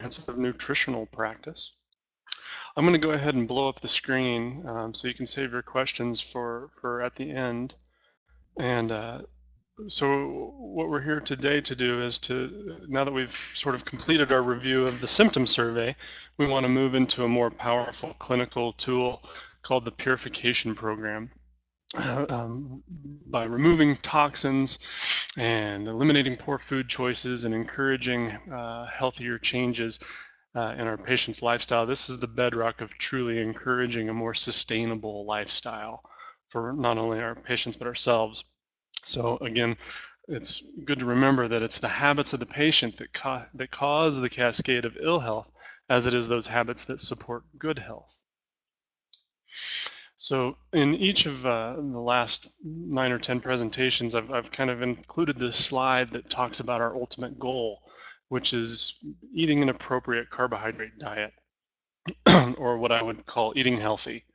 comprehensive nutritional practice. I'm going to go ahead and blow up the screen so you can save your questions for at the end. And so what we're here today to do is now that we've sort of completed our review of the symptom survey, we want to move into a more powerful clinical tool called the Purification program. By removing toxins and eliminating poor food choices and encouraging healthier changes in our patients' lifestyle, this is the bedrock of truly encouraging a more sustainable lifestyle for not only our patients but ourselves. So again, it's good to remember that it's the habits of the patient that cause the cascade of ill health, as it is those habits that support good health. So in each of the last 9 or 10 presentations, I've kind of included this slide that talks about our ultimate goal, which is eating an appropriate carbohydrate diet, or what I would call eating healthy.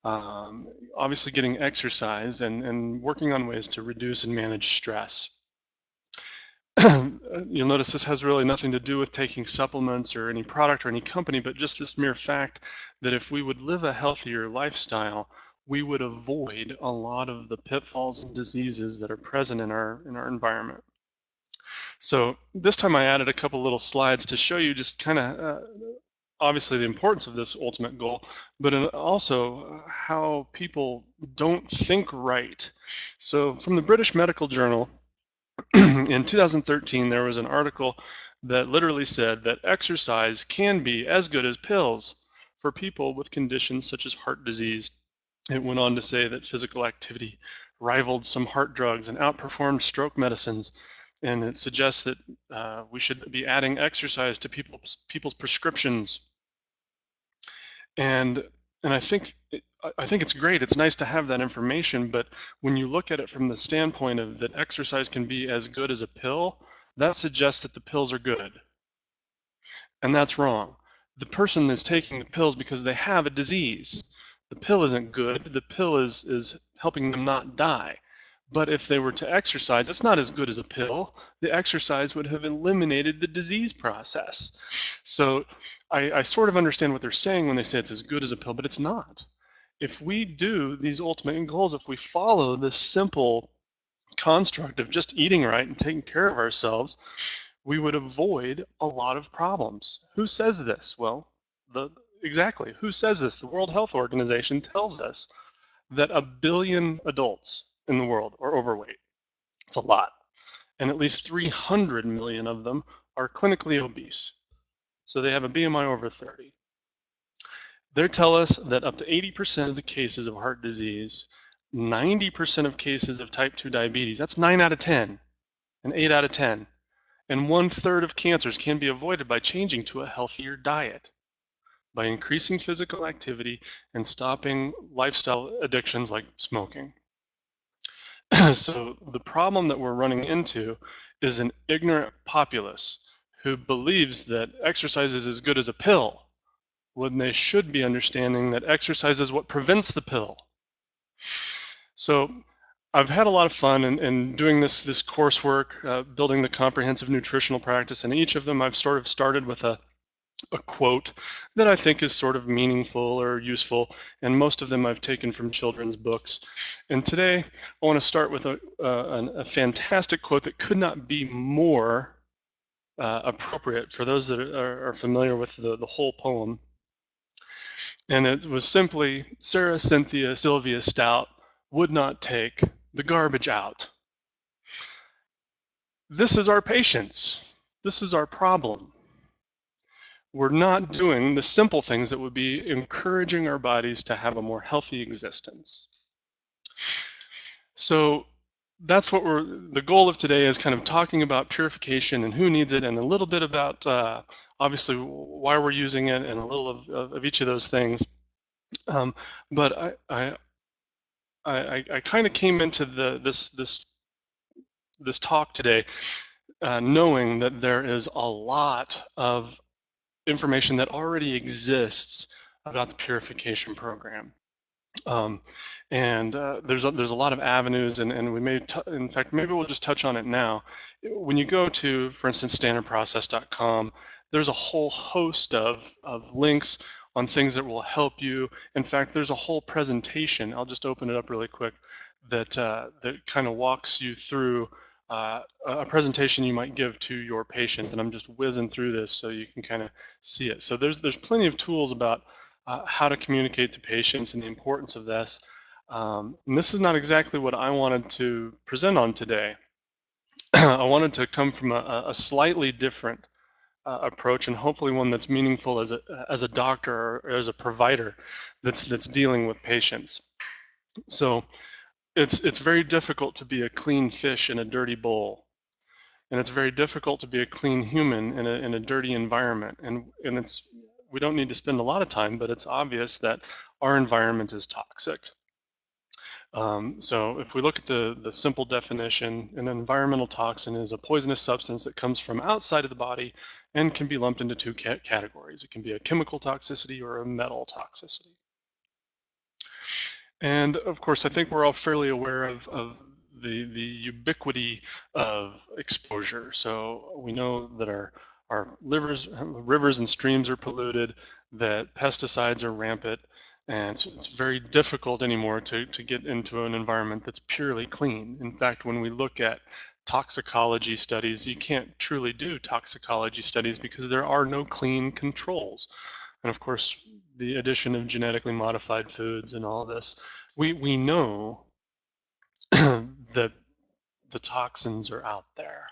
Obviously getting exercise and working on ways to reduce and manage stress. You'll notice this has really nothing to do with taking supplements or any product or any company, but just this mere fact that if we would live a healthier lifestyle, we would avoid a lot of the pitfalls and diseases that are present in our environment. So this time I added a couple little slides to show you just kind of obviously the importance of this ultimate goal, but also how people don't think right. So from the British Medical Journal, in 2013, there was an article that literally said that exercise can be as good as pills for people with conditions such as heart disease. It went on to say that physical activity rivaled some heart drugs and outperformed stroke medicines. And it suggests that we should be adding exercise to people's prescriptions. And I think it's great. It's nice to have that information, but when you look at it from the standpoint of that exercise can be as good as a pill, that suggests that the pills are good. And that's wrong. The person is taking the pills because they have a disease. The pill isn't good. The pill is helping them not die. But if they were to exercise, it's not as good as a pill. The exercise would have eliminated the disease process. So I sort of understand what they're saying when they say it's as good as a pill, but it's not. If we do these ultimate goals, if we follow this simple construct of just eating right and taking care of ourselves, we would avoid a lot of problems. Who says this? Well, exactly. Who says this? The World Health Organization tells us that 1 billion adults in the world are overweight. It's a lot. And at least 300 million of them are clinically obese. So they have a BMI over 30. They tell us that up to 80% of the cases of heart disease, 90% of cases of type 2 diabetes, that's 9 out of 10, and 8 out of 10, and 1/3 of cancers can be avoided by changing to a healthier diet, by increasing physical activity and stopping lifestyle addictions like smoking. So the problem that we're running into is an ignorant populace who believes that exercise is as good as a pill, when they should be understanding that exercise is what prevents the pill. So I've had a lot of fun in doing this coursework, building the comprehensive nutritional practice, and each of them I've sort of started with a quote that I think is sort of meaningful or useful, and most of them I've taken from children's books. And today I want to start with a fantastic quote that could not be more appropriate for those that are familiar with the whole poem. And it was simply, Sarah Cynthia Sylvia Stout would not take the garbage out. This is our patients. This is our problem. We're not doing the simple things that would be encouraging our bodies to have a more healthy existence. So that's what the goal of today is, kind of talking about purification and who needs it, and a little bit about obviously why we're using it, and a little of each of those things. But I kind of came into this talk today knowing that there is a lot of information that already exists about the purification program. And there's a lot of avenues, and we may, in fact, maybe we'll just touch on it now. When you go to, for instance, standardprocess.com, there's a whole host of links on things that will help you. In fact, there's a whole presentation. I'll just open it up really quick that that kind of walks you through a presentation you might give to your patient. And I'm just whizzing through this so you can kind of see it. So there's plenty of tools about how to communicate to patients and the importance of this. And this is not exactly what I wanted to present on today. I wanted to come from a slightly different approach, and hopefully one that's meaningful as a doctor or as a provider that's dealing with patients. So it's very difficult to be a clean fish in a dirty bowl, and it's very difficult to be a clean human in a dirty environment. And we don't need to spend a lot of time, but it's obvious that our environment is toxic. So if we look at the simple definition, an environmental toxin is a poisonous substance that comes from outside of the body and can be lumped into two categories. It can be a chemical toxicity or a metal toxicity. And of course, I think we're all fairly aware of the ubiquity of exposure. So we know that our rivers and streams are polluted, that pesticides are rampant, and so it's very difficult anymore to get into an environment that's purely clean. In fact, when we look at toxicology studies, you can't truly do toxicology studies because there are no clean controls. And of course, the addition of genetically modified foods and all this, we know that the toxins are out there.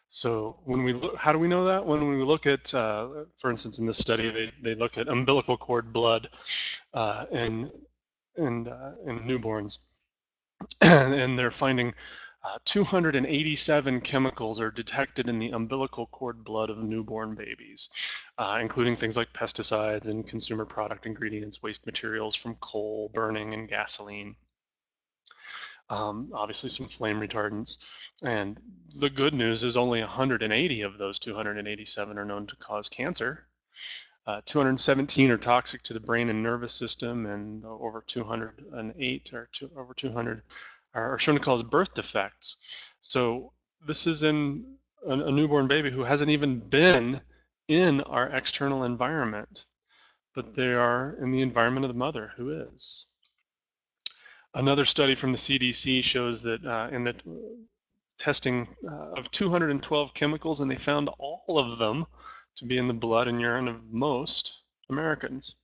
So when we look, how do we know that? When we look at, for instance, in this study, they look at umbilical cord blood in newborns, and they're finding 287 chemicals are detected in the umbilical cord blood of newborn babies, including things like pesticides and consumer product ingredients, waste materials from coal burning and gasoline. Obviously some flame retardants. And the good news is only 180 of those 287 are known to cause cancer. 217 are toxic to the brain and nervous system, and over 208 or over 200 are shown to cause birth defects. So this is in a newborn baby who hasn't even been in our external environment, but they are in the environment of the mother who is. Another study from the CDC shows that in the testing of 212 chemicals, and they found all of them to be in the blood and urine of most Americans.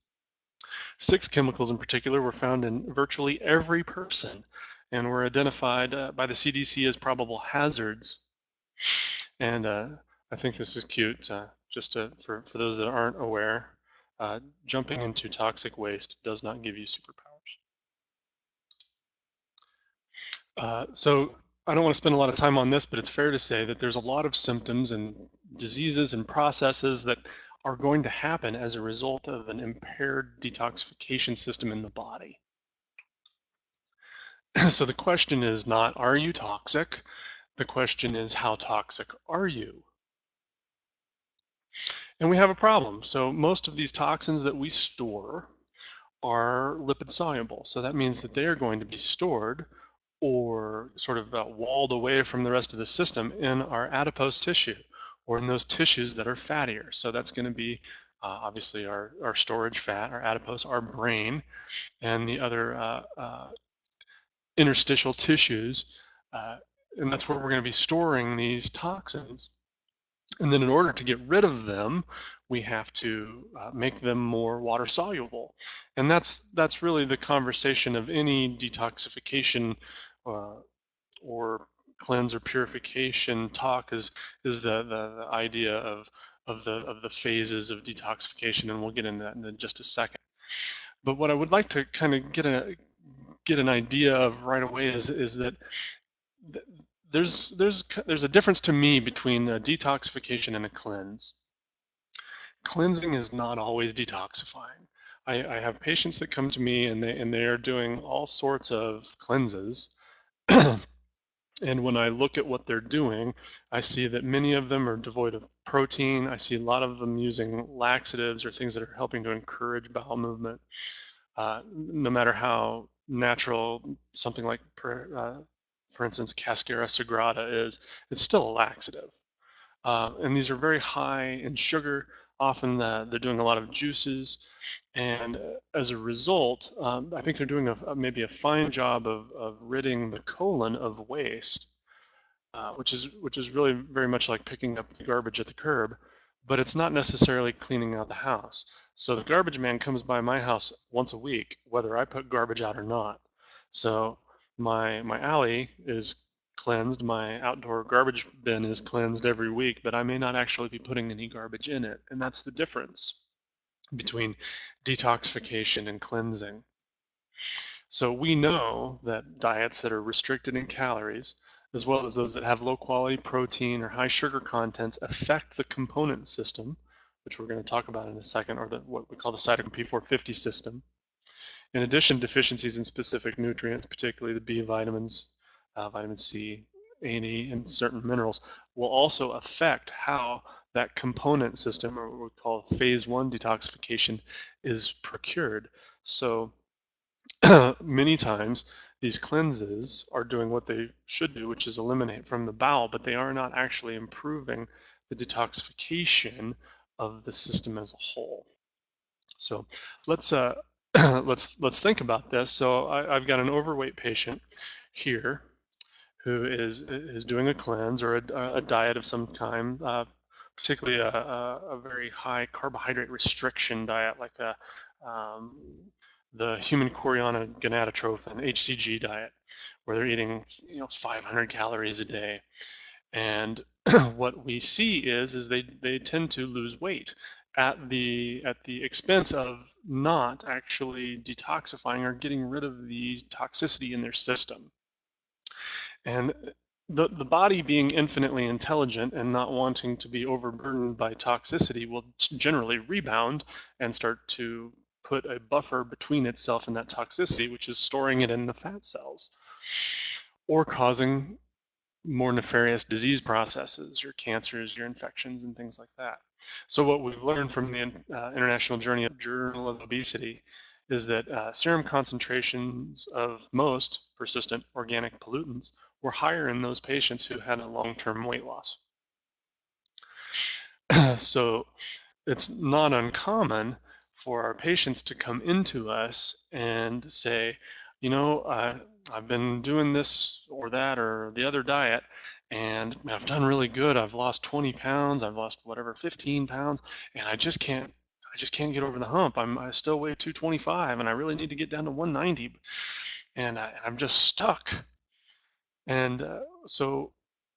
6 chemicals in particular were found in virtually every person and were identified by the CDC as probable hazards. And I think this is cute, for those that aren't aware, jumping into toxic waste does not give you superpowers. So I don't want to spend a lot of time on this, but it's fair to say that there's a lot of symptoms and diseases and processes that are going to happen as a result of an impaired detoxification system in the body. So the question is not, are you toxic? The question is, how toxic are you? And we have a problem. So most of these toxins that we store are lipid soluble. So that means that they are going to be stored or sort of walled away from the rest of the system in our adipose tissue or in those tissues that are fattier. So that's going to be obviously our storage fat, our adipose, our brain, and the other interstitial tissues. And that's where we're going to be storing these toxins. And then in order to get rid of them, we have to make them more water soluble. And that's really the conversation of any detoxification or cleanse or purification talk is the idea of the phases of detoxification, and we'll get into that in just a second. But what I would like to kind of get an idea of right away is that there's a difference to me between a detoxification and a cleanse. Cleansing is not always detoxifying. I have patients that come to me and they are doing all sorts of cleanses. And when I look at what they're doing, I see that many of them are devoid of protein. I see a lot of them using laxatives or things that are helping to encourage bowel movement. No matter how natural, something like, for instance, Cascara sagrada is, it's still a laxative. And these are very high in sugar. Often they're doing a lot of juices, and as a result, I think they're doing maybe a fine job of ridding the colon of waste, which is really very much like picking up garbage at the curb, but it's not necessarily cleaning out the house. So the garbage man comes by my house once a week, whether I put garbage out or not. So my alley is cleansed, my outdoor garbage bin is cleansed every week, but I may not actually be putting any garbage in it, and that's the difference between detoxification and cleansing. So we know that diets that are restricted in calories, as well as those that have low quality protein or high sugar contents, affect the component system, which we're going to talk about in a second, or what we call the cytochrome P450 system. In addition, deficiencies in specific nutrients, particularly the B vitamins, vitamin C, A and E, and certain minerals, will also affect how that component system, or what we call phase one detoxification, is procured. So many times these cleanses are doing what they should do, which is eliminate from the bowel, but they are not actually improving the detoxification of the system as a whole. So let's let's think about this. So I've got an overweight patient here who is doing a cleanse or a diet of some kind, particularly a very high carbohydrate restriction diet, like um, the human chorionic gonadotrophin (HCG) diet, where they're eating 500 calories a day. And what we see is they tend to lose weight at the expense of not actually detoxifying or getting rid of the toxicity in their system. And the body, being infinitely intelligent and not wanting to be overburdened by toxicity, will generally rebound and start to put a buffer between itself and that toxicity, which is storing it in the fat cells or causing more nefarious disease processes, your cancers, your infections, and things like that. So what we've learned from the International Journal of Obesity is that serum concentrations of most persistent organic pollutants were higher in those patients who had a long-term weight loss. So it's not uncommon for our patients to come into us and say, I've been doing this or that or the other diet, and I've done really good. I've lost 20 pounds, I've lost whatever, 15 pounds, and I just can't get over the hump. I still weigh 225, and I really need to get down to 190, and I'm just stuck. And so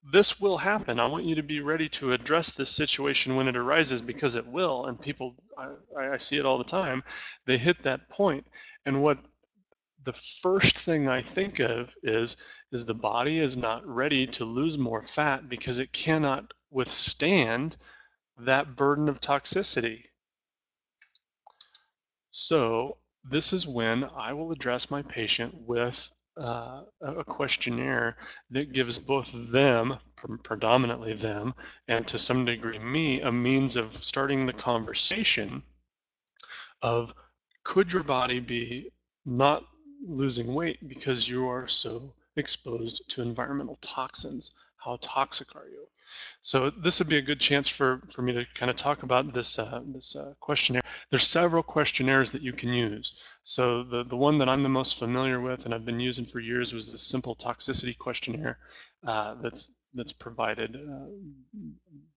this will happen. I want you to be ready to address this situation when it arises, because it will. And people, I see it all the time. They hit that point, and what the first thing I think of is the body is not ready to lose more fat because it cannot withstand that burden of toxicity. So this is when I will address my patient with a questionnaire that gives both them, predominantly them, and to some degree me, a means of starting the conversation of, could your body be not losing weight because you are so exposed to environmental toxins? How toxic are you? So this would be a good chance for me to kind of talk about this questionnaire. There's several questionnaires that you can use. So the one that I'm the most familiar with and I've been using for years was the simple toxicity questionnaire that's provided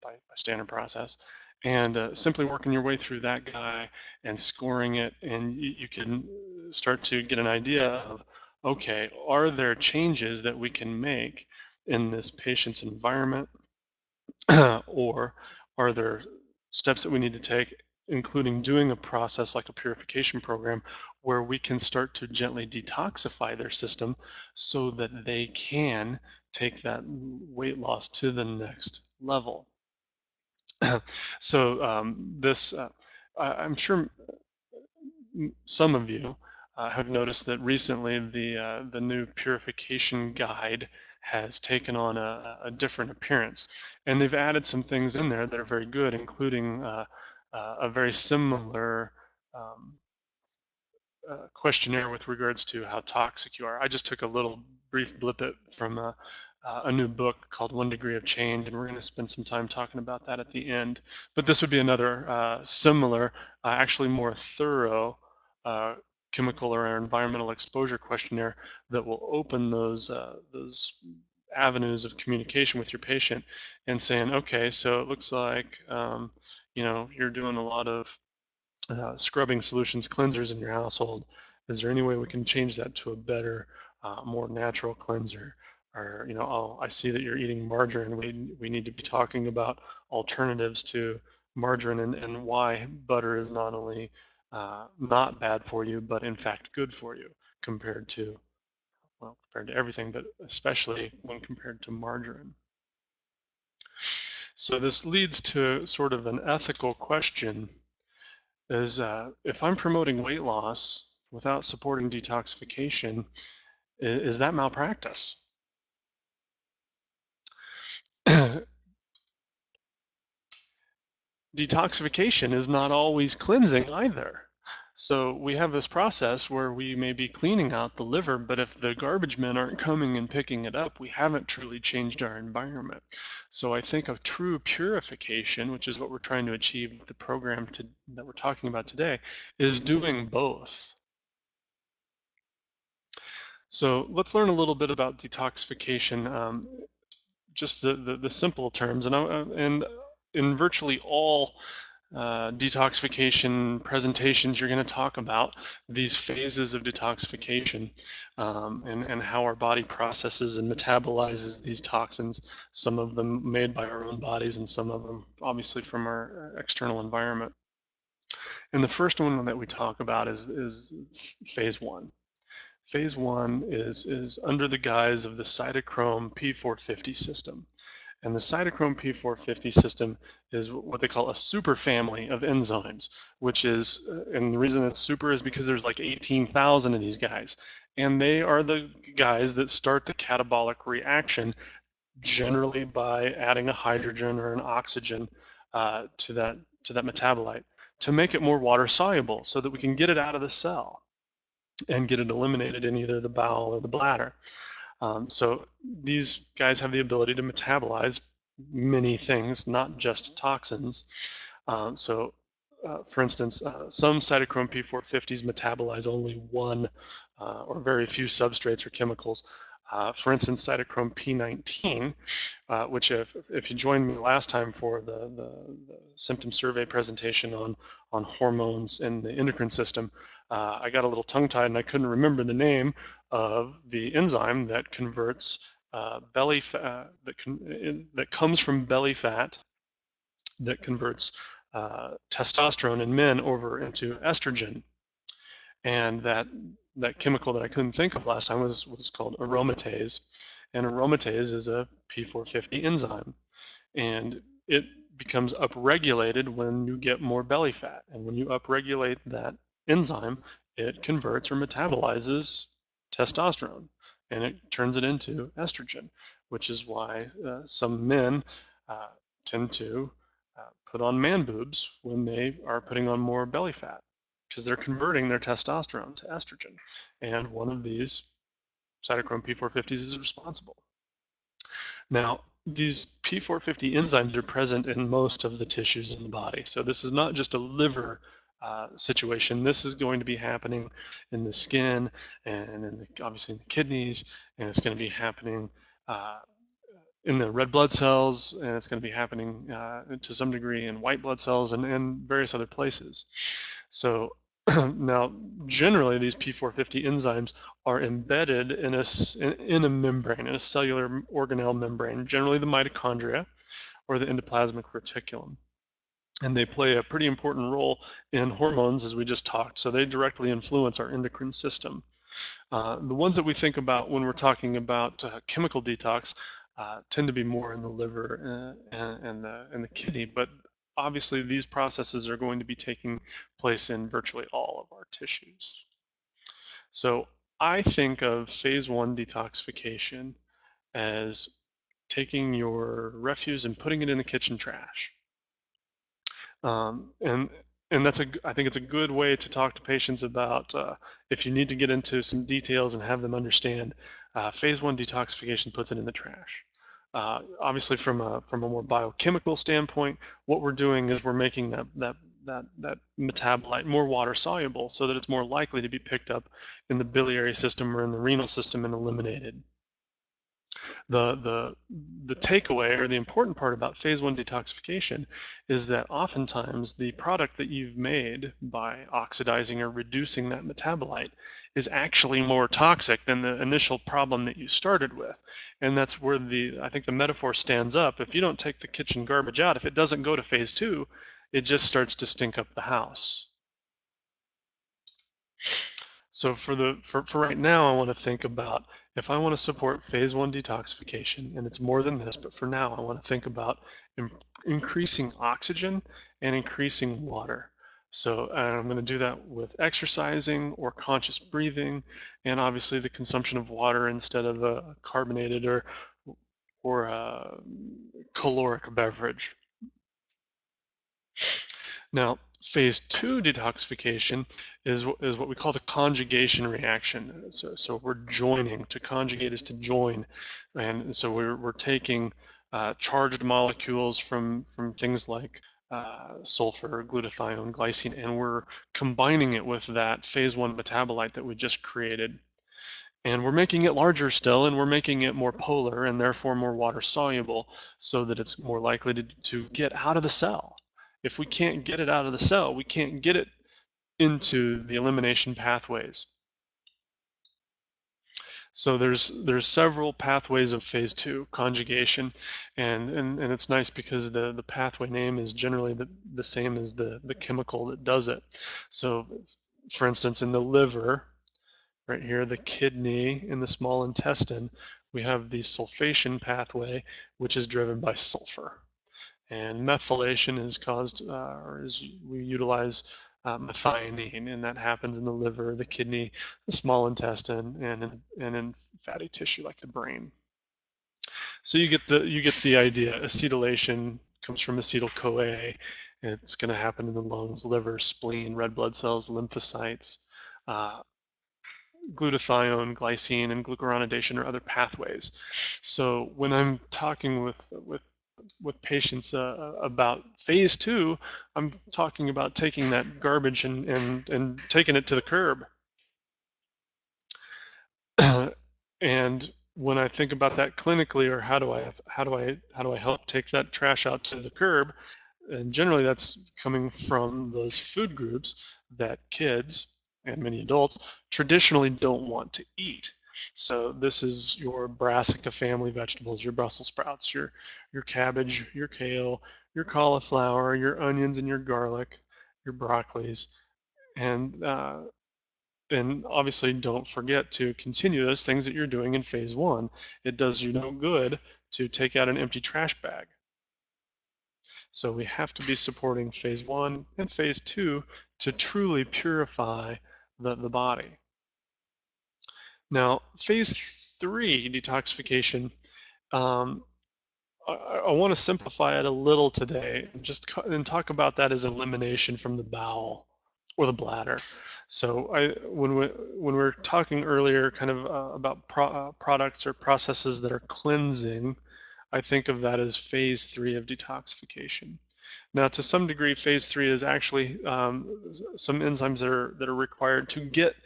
by standard process. And simply working your way through that guy and scoring it, and you can start to get an idea of, okay, are there changes that we can make in this patient's environment, or are there steps that we need to take, including doing a process like a purification program where we can start to gently detoxify their system so that they can take that weight loss to the next level. So I'm sure some of you have noticed that recently the new purification guide has taken on a different appearance, and they've added some things in there that are very good, including a very similar um, questionnaire with regards to how toxic you are. I just took a little brief blip it from a new book called One Degree of Change, and we're going to spend some time talking about that at the end. But this would be another similar, actually more thorough uh, chemical or environmental exposure questionnaire that will open those avenues of communication with your patient and saying, okay, so it looks like you're doing a lot of scrubbing solutions, cleansers in your household. Is there any way we can change that to a better, more natural cleanser? Or, oh, I see that you're eating margarine. We need to be talking about alternatives to margarine and why butter is not only not bad for you, but in fact good for you compared to, well, compared to everything, but especially when compared to margarine. So this leads to sort of an ethical question is if I'm promoting weight loss without supporting detoxification, is that malpractice? Detoxification is not always cleansing either. So we have this process where we may be cleaning out the liver, but if the garbage men aren't coming and picking it up, we haven't truly changed our environment. So I think of true purification, which is what we're trying to achieve with the program that we're talking about today, is doing both. So let's learn a little bit about detoxification, just the simple terms. And in virtually all detoxification presentations, you're going to talk about these phases of detoxification and how our body processes and metabolizes these toxins, some of them made by our own bodies and some of them obviously from our external environment. And the first one that we talk about is phase one. Phase one is under the guise of the cytochrome P450 system. And the cytochrome P450 system is what they call a super family of enzymes, which is, and the reason it's super is because there's like 18,000 of these guys. And they are the guys that start the catabolic reaction, generally by adding a hydrogen or an oxygen to that metabolite to make it more water soluble so that we can get it out of the cell and get it eliminated in either the bowel or the bladder. So these guys have the ability to metabolize many things, not just toxins. For instance, some cytochrome P450s metabolize only one or very few substrates or chemicals. For instance, cytochrome P19, which if you joined me last time for the symptom survey presentation on hormones in the endocrine system, I got a little tongue-tied and I couldn't remember the name of the enzyme that converts belly fat that comes from belly fat that converts testosterone in men over into estrogen, and that chemical that I couldn't think of last time was called aromatase, and aromatase is a P450 enzyme, and it becomes upregulated when you get more belly fat, and when you upregulate that enzyme, it converts or metabolizes testosterone, and it turns it into estrogen, which is why some men uh, tend to put on man boobs when they are putting on more belly fat, because they're converting their testosterone to estrogen, and one of these cytochrome P450s is responsible. Now, these P450 enzymes are present in most of the tissues in the body. So this is not just a liver situation. This is going to be happening in the skin and obviously in the kidneys, and it's going to be happening in the red blood cells, and it's going to be happening to some degree in white blood cells and various other places. So now, generally, these P450 enzymes are embedded in a membrane, in a cellular organelle membrane, generally the mitochondria or the endoplasmic reticulum. And they play a pretty important role in hormones, as we just talked. So they directly influence our endocrine system. The ones that we think about when we're talking about chemical detox tend to be more in the liver and the kidney, but obviously these processes are going to be taking place in virtually all of our tissues. So I think of phase one detoxification as taking your refuse and putting it in the kitchen trash. And and I think it's a good way to talk to patients about if you need to get into some details and have them understand. Phase 1 detoxification puts it in the trash. Obviously, from a more biochemical standpoint, what we're doing is we're making that metabolite more water soluble, so that it's more likely to be picked up in the biliary system or in the renal system and eliminated. The takeaway, or the important part about phase 1 detoxification, is that oftentimes the product that you've made by oxidizing or reducing that metabolite is actually more toxic than the initial problem that you started with. And that's where I think the metaphor stands up. If you don't take the kitchen garbage out, if it doesn't go to phase 2, it just starts to stink up the house. So for right now, I want to think about, if I want to support phase 1 detoxification, and it's more than this, but for now, I want to think about increasing oxygen and increasing water. So I'm going to do that with exercising or conscious breathing, and obviously the consumption of water instead of a carbonated or a caloric beverage. Now, phase 2 detoxification is what we call the conjugation reaction. So we're joining. To conjugate is to join. And so we're taking charged molecules from things like sulfur, glutathione, glycine, and we're combining it with that phase 1 metabolite that we just created. And we're making it larger still, and we're making it more polar and therefore more water soluble, so that it's more likely to get out of the cell. If we can't get it out of the cell, we can't get it into the elimination pathways. So there's several pathways of phase 2 conjugation, and it's nice because the pathway name is generally the same as the chemical that does it. So for instance, in the liver, right here, the kidney, in the small intestine, we have the sulfation pathway, which is driven by sulfur. And methylation is caused, we utilize methionine, and that happens in the liver, the kidney, the small intestine, and in fatty tissue like the brain. So you get the idea. Acetylation comes from acetyl-CoA. It's going to happen in the lungs, liver, spleen, red blood cells, lymphocytes. Glutathione, glycine, and glucuronidation are other pathways. So when I'm talking with patients about phase 2, I'm talking about taking that garbage and taking it to the curb. And when I think about that clinically, or how do I help take that trash out to the curb, and generally that's coming from those food groups that kids and many adults traditionally don't want to eat. So this is your brassica family vegetables, your Brussels sprouts, your cabbage, your kale, your cauliflower, your onions and your garlic, your broccolis, and obviously don't forget to continue those things that you're doing in phase 1. It does you no good to take out an empty trash bag. So we have to be supporting phase 1 and phase 2 to truly purify the body. Now, phase 3 detoxification, I want to simplify it a little today and talk about that as elimination from the bowel or the bladder. So when we were talking earlier kind of about products or processes that are cleansing, I think of that as phase 3 of detoxification. Now, to some degree, phase 3 is actually some enzymes that are required to get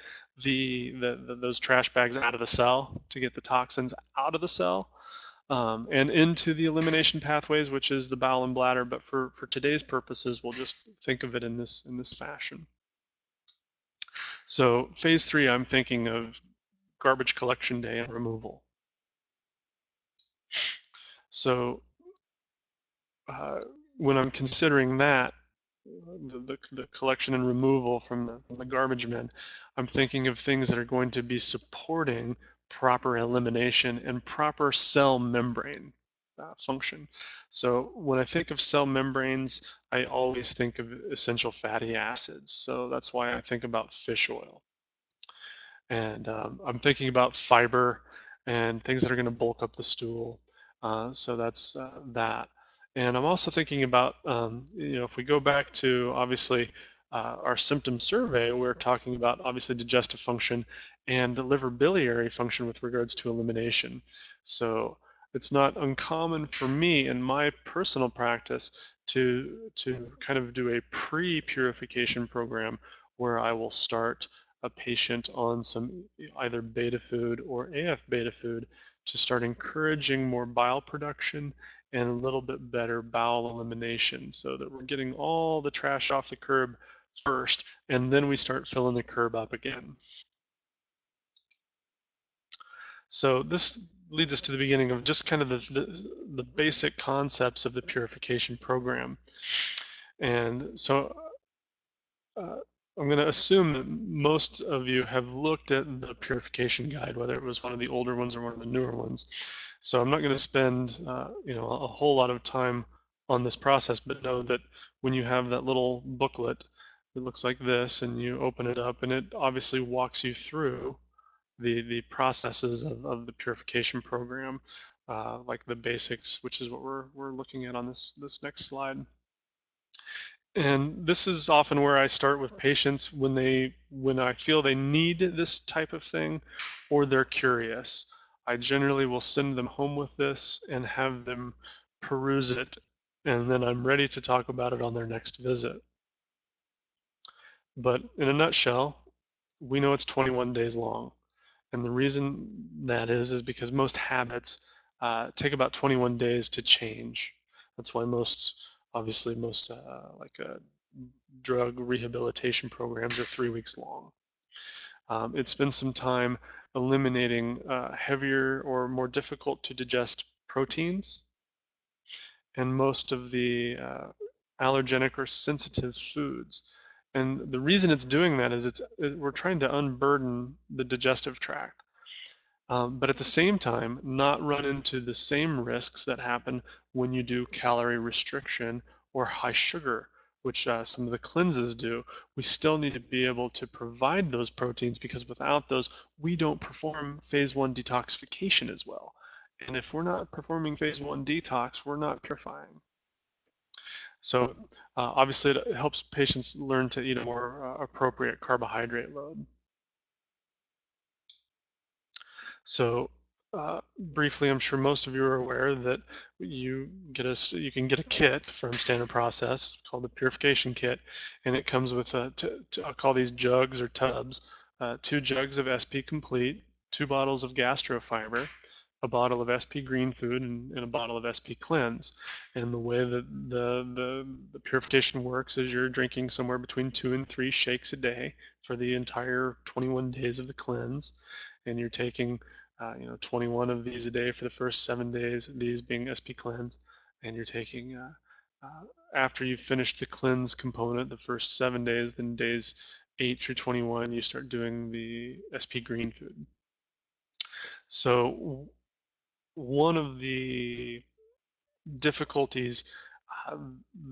those trash bags out of the cell, to get the toxins out of the cell and into the elimination pathways, which is the bowel and bladder. But for today's purposes, we'll just think of it in this fashion. So phase 3, I'm thinking of garbage collection day and removal. So when I'm considering that, the collection and removal from the garbage men, I'm thinking of things that are going to be supporting proper elimination and proper cell membrane function. So when I think of cell membranes, I always think of essential fatty acids. So that's why I think about fish oil. And I'm thinking about fiber and things that are going to bulk up the stool. So that's that. And I'm also thinking about, if we go back to, obviously, our symptom survey, we're talking about obviously digestive function and liver biliary function with regards to elimination. So it's not uncommon for me in my personal practice to kind of do a pre-purification program where I will start a patient on some either beta food or AF beta food to start encouraging more bile production and a little bit better bowel elimination so that we're getting all the trash off the curb first, and then we start filling the curb up again. So this leads us to the beginning of just kind of the basic concepts of the purification program. And so I'm going to assume that most of you have looked at the purification guide, whether it was one of the older ones or one of the newer ones. So I'm not going to spend a whole lot of time on this process, but know that when you have that little booklet, it looks like this, and you open it up, and it obviously walks you through the processes of the purification program, like the basics, which is what we're looking at on this next slide. And this is often where I start with patients when I feel they need this type of thing or they're curious. I generally will send them home with this and have them peruse it, and then I'm ready to talk about it on their next visit. But in a nutshell, we know it's 21 days long. And the reason that is because most habits take about 21 days to change. That's why obviously most drug rehabilitation programs are 3 weeks long. It spends some time eliminating heavier or more difficult to digest proteins and most of the allergenic or sensitive foods. And the reason it's doing that is we're trying to unburden the digestive tract. But at the same time, not run into the same risks that happen when you do calorie restriction or high sugar, which some of the cleanses do. We still need to be able to provide those proteins because without those, we don't perform phase 1 detoxification as well. And if we're not performing phase 1 detox, we're not purifying. So obviously it helps patients learn to eat a more appropriate carbohydrate load. So briefly, I'm sure most of you are aware that you can get a kit from Standard Process called the Purification Kit, and it comes with I'll call these jugs or tubs, 2 jugs of SP Complete, 2 bottles of Gastrofiber, a bottle of SP Green Food, and a bottle of SP Cleanse. And the way that the purification works is you're drinking somewhere between 2 and 3 shakes a day for the entire 21 days of the cleanse, and you're taking 21 of these a day for the first 7 days, these being SP Cleanse, and you're taking, after you've finished the cleanse component, the first 7 days, then days 8 through 21, you start doing the SP Green Food. So one of the difficulties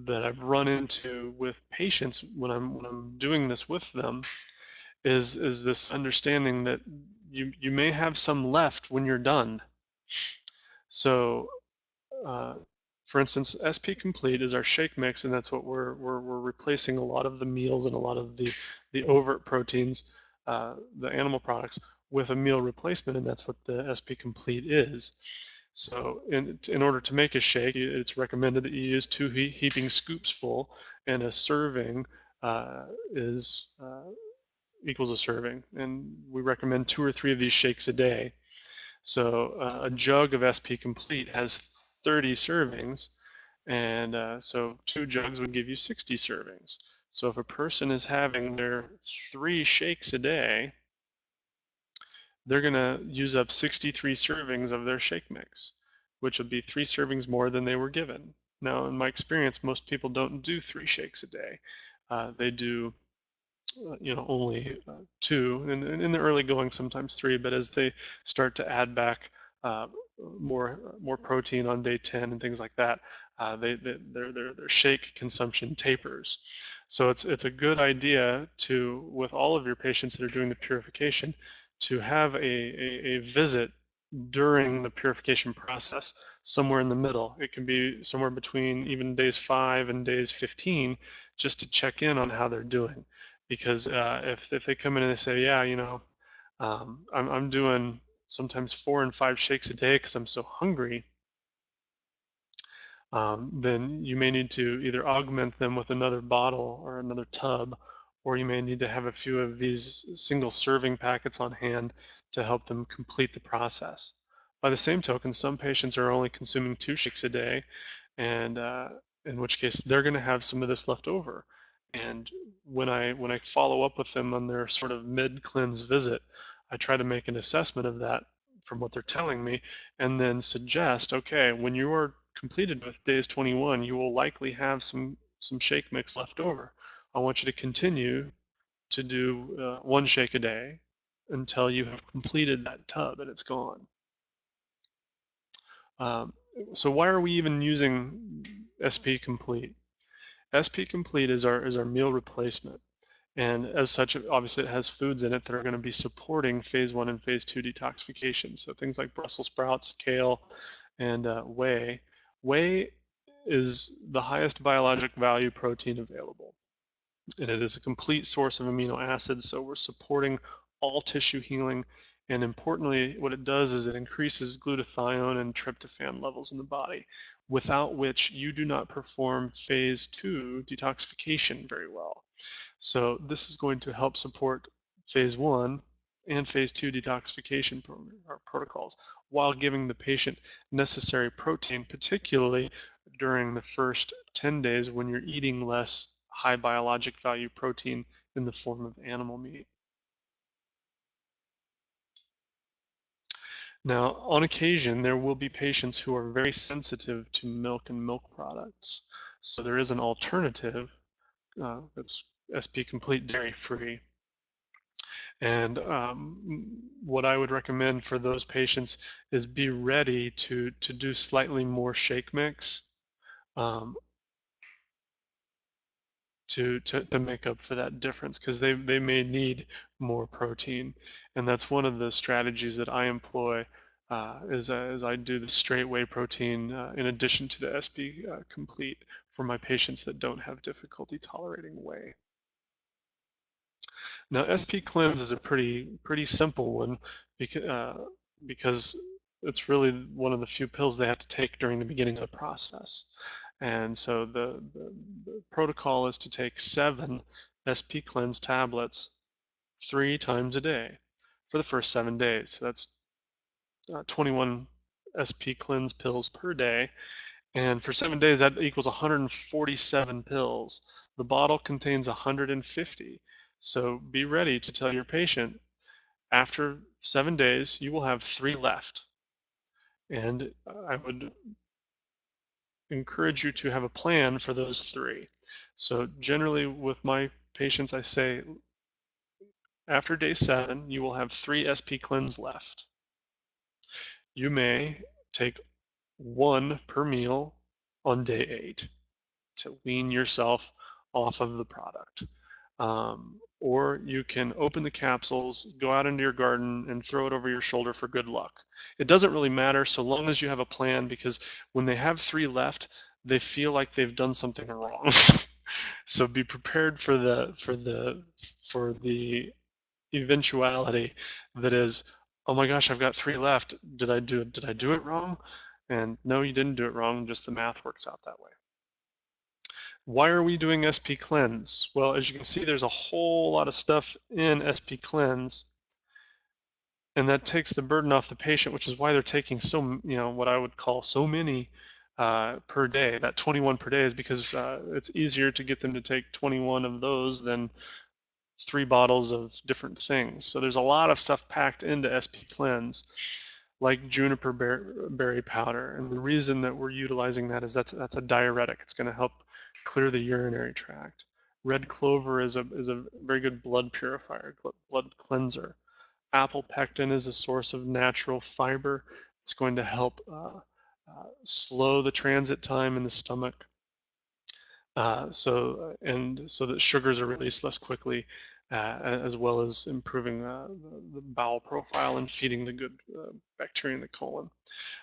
that I've run into with patients when I'm doing this with them is this understanding that you may have some left when you're done. So, for instance, SP Complete is our shake mix, and that's what we're replacing a lot of the meals and a lot of the overt proteins, the animal products, with a meal replacement, and that's what the SP Complete is. So in order to make a shake, it's recommended that you use 2 heaping scoops full, and a serving equals a serving. And we recommend 2 or 3 of these shakes a day. So a jug of SP Complete has 30 servings, and so 2 jugs would give you 60 servings. So if a person is having their 3 shakes a day, they're going to use up 63 servings of their shake mix, which will be 3 servings more than they were given. Now, in my experience, most people don't do 3 shakes a day. They do, only 2, and in the early going, sometimes 3. But as they start to add back more protein on day 10 and things like that, their shake consumption tapers. So it's a good idea with all of your patients that are doing the purification, to have a visit during the purification process, somewhere in the middle. It can be somewhere between even days 5 and days 15, just to check in on how they're doing. Because if they come in and they say, yeah, I'm doing sometimes 4 and 5 shakes a day because I'm so hungry, then you may need to either augment them with another bottle or another tub, or you may need to have a few of these single serving packets on hand to help them complete the process. By the same token, some patients are only consuming 2 shakes a day, and in which case they're going to have some of this left over. And when I follow up with them on their sort of mid-cleanse visit, I try to make an assessment of that from what they're telling me, and then suggest, okay, when you are completed with days 21, you will likely have some shake mix left over. I want you to continue to do 1 shake a day until you have completed that tub and it's gone. Um, so why are we even using SP Complete? SP Complete is our meal replacement. And as such, obviously it has foods in it that are going to be supporting phase 1 and phase 2 detoxification. So things like Brussels sprouts, kale, and whey. Whey is the highest biologic value protein available. And it is a complete source of amino acids, so we're supporting all tissue healing. And importantly, what it does is it increases glutathione and tryptophan levels in the body, without which you do not perform phase 2 detoxification very well. So this is going to help support phase 1 and phase 2 detoxification protocols while giving the patient necessary protein, particularly during the first 10 days when you're eating less high biologic value protein in the form of animal meat. Now, on occasion, there will be patients who are very sensitive to milk and milk products. So there is an alternative that's SP Complete dairy free. And what I would recommend for those patients is be ready to do slightly more shake mix um, to make up for that difference, because they may need more protein. And that's one of the strategies that I employ is I do the straight whey protein in addition to the SP Complete for my patients that don't have difficulty tolerating whey. Now, SP Cleanse is a pretty simple one because it's really one of the few pills they have to take during the beginning of the process. And so the protocol is to take 7 SP Cleanse tablets 3 times a day for the first 7 days. So that's 21 SP Cleanse pills per day. And for 7 days, that equals 147 pills. The bottle contains 150. So be ready to tell your patient, after 7 days, you will have 3 left. And I would encourage you to have a plan for those 3. So generally with my patients, I say, after day 7, you will have 3 SP Cleanse left. You may take 1 per meal on day 8 to wean yourself off of the product. Or you can open the capsules, go out into your garden, and throw it over your shoulder for good luck. It doesn't really matter so long as you have a plan, because when they have 3 left, they feel like they've done something wrong. So be prepared for the eventuality that is, oh my gosh, I've got 3 left. Did I do it wrong? And no, you didn't do it wrong. Just the math works out that way. Why are we doing SP Cleanse? Well, as you can see, there's a whole lot of stuff in SP Cleanse, and that takes the burden off the patient, which is why they're taking what I would call so many per day. That 21 per day is because it's easier to get them to take 21 of those than 3 bottles of different things. So there's a lot of stuff packed into SP Cleanse, like juniper berry powder. And the reason that we're utilizing that is that's a diuretic. It's going to help clear the urinary tract. Red clover is a very good blood purifier, blood cleanser. Apple pectin is a source of natural fiber. It's going to help slow the transit time in the stomach, so that sugars are released less quickly. as well as improving the bowel profile and feeding the good bacteria in the colon.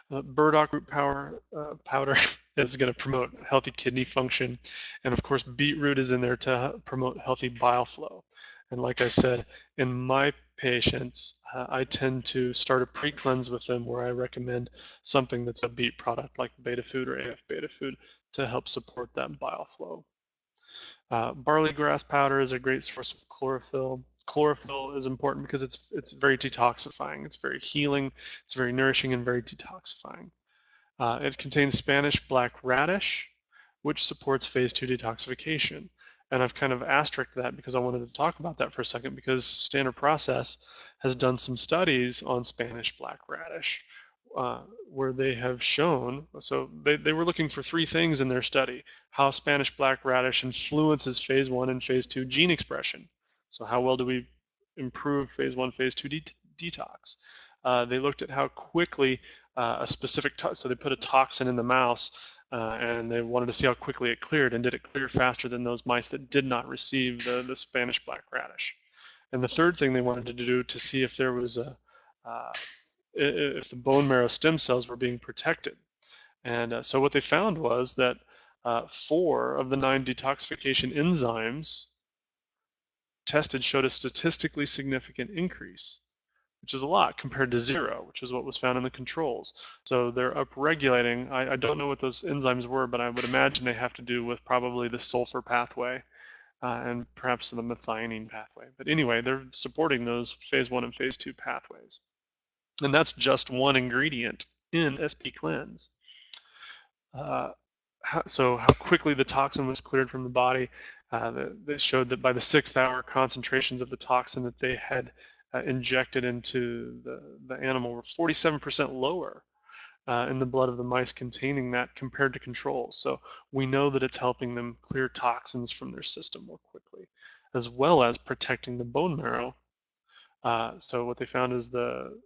Burdock root powder is going to promote healthy kidney function. And of course, beetroot is in there to promote healthy bile flow. And like I said, in my patients, I tend to start a pre-cleanse with them where I recommend something that's a beet product like beta food or AF beta food to help support that bile flow. Barley grass powder is a great source of chlorophyll. Chlorophyll is important because it's very detoxifying. It's very healing. It's very nourishing and very detoxifying. It contains Spanish black radish, which supports phase 2 detoxification. And I've kind of asterisked that because I wanted to talk about that for a second because Standard Process has done some studies on Spanish black radish where they have shown, so they were looking for three things in their study: how Spanish black radish influences phase 1 and phase 2 gene expression. So how well do we improve phase 1, phase 2 detox? They looked at how quickly a specific, so they put a toxin in the mouse and they wanted to see how quickly it cleared, and did it clear faster than those mice that did not receive the Spanish black radish. And the third thing they wanted to do to see if there was if the bone marrow stem cells were being protected. And so what they found was that 4 of the 9 detoxification enzymes tested showed a statistically significant increase, which is a lot compared to 0, which is what was found in the controls. So they're upregulating. I don't know what those enzymes were, but I would imagine they have to do with probably the sulfur pathway and perhaps the methionine pathway. But anyway, they're supporting those phase 1 and phase 2 pathways. And that's just one ingredient in SP Cleanse. So how quickly the toxin was cleared from the body, they showed that by the 6th hour, concentrations of the toxin that they had injected into the animal were 47% lower in the blood of the mice containing that compared to controls. So we know that it's helping them clear toxins from their system more quickly, as well as protecting the bone marrow. So what they found is the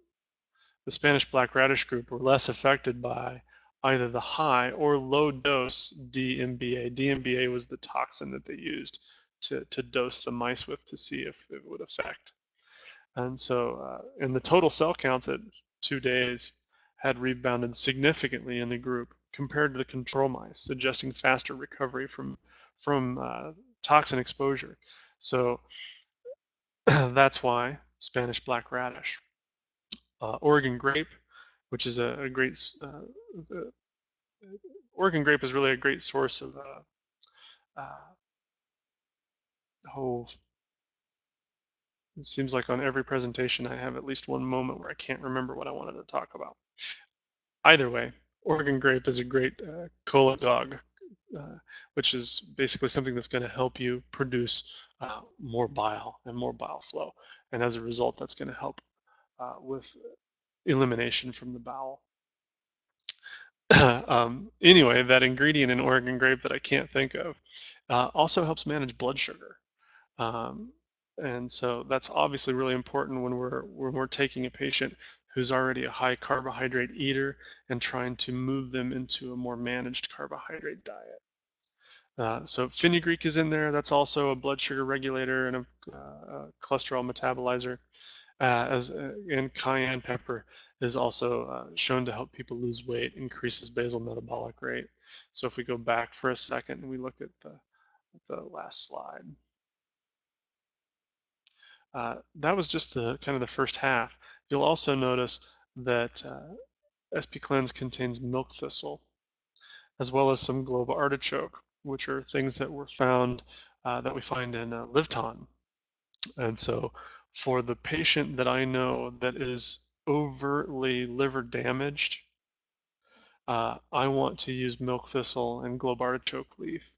Spanish black radish group were less affected by either the high or low dose DMBA. DMBA was the toxin that they used to dose the mice with to see if it would affect. And so, and the total cell counts at 2 days had rebounded significantly in the group compared to the control mice, suggesting faster recovery from toxin exposure. So that's why Spanish black radish. Oregon grape, which is a great, Oregon grape is really a great source of, oh, it seems like on every presentation I have at least one moment where I can't remember what I wanted to talk about. Either way, Oregon grape is a great cholagogue, which is basically something that's going to help you produce more bile and more bile flow. And as a result, that's going to help with elimination from the bowel. Anyway, that ingredient in Oregon grape that I can't think of also helps manage blood sugar. And so that's obviously really important when we're taking a patient who's already a high carbohydrate eater and trying to move them into a more managed carbohydrate diet. So fenugreek is in there. That's also a blood sugar regulator and a cholesterol metabolizer. And cayenne pepper is also shown to help people lose weight, increases basal metabolic rate. So if we go back for a second and we look at the last slide. That was just the kind of the first half. You'll also notice that SP Cleanse contains milk thistle, as well as some globe artichoke, which are things that were found that we find in Livton. And so for the patient that I know that is overtly liver damaged, I want to use milk thistle and globe artichoke leaf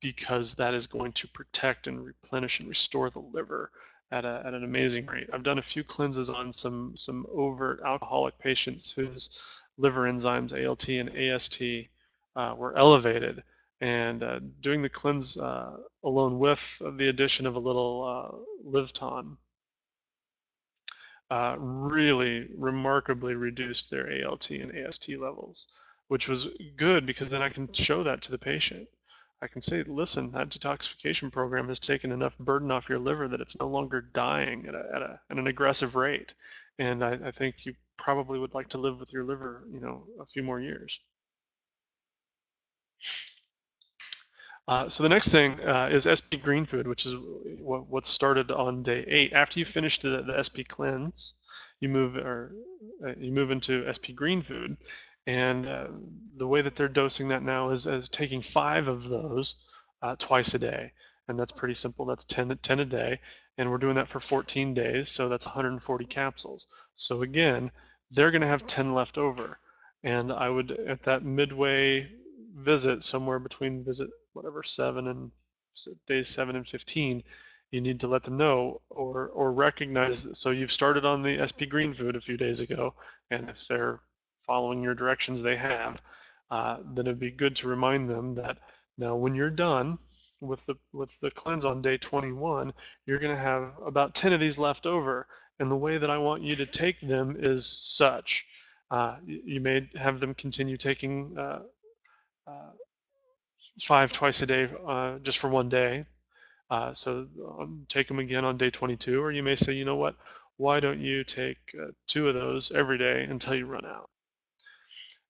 because that is going to protect and replenish and restore the liver at an amazing rate. I've done a few cleanses on some overt alcoholic patients whose liver enzymes, ALT and AST, were elevated. And doing the cleanse alone with the addition of a little Livton really remarkably reduced their ALT and AST levels, which was good because then I can show that to the patient. I can say, listen, that detoxification program has taken enough burden off your liver that it's no longer dying at an aggressive rate. And I think you probably would like to live with your liver, a few more years. So the next thing is SP green food, which is what started on day 8. After you finish the SP cleanse, you move into SP green food, and the way that they're dosing that now is as taking 5 of those twice a day, and that's pretty simple. That's 10 a day, and we're doing that for 14 days, so that's 140 capsules. So again, they're going to have 10 left over, and I would, at that midway visit, somewhere between visit whatever 7 and days 7 and 15, you need to let them know or recognize that. So you've started on the SP green food a few days ago, and if they're following your directions, they have, then it'd be good to remind them that now when you're done with the cleanse on day 21, you're going to have about 10 of these left over, and the way that I want you to take them is such. You may have them continue taking 5 twice a day just for one day. So take them again on day 22, or you may say, you know what, why don't you take 2 of those every day until you run out,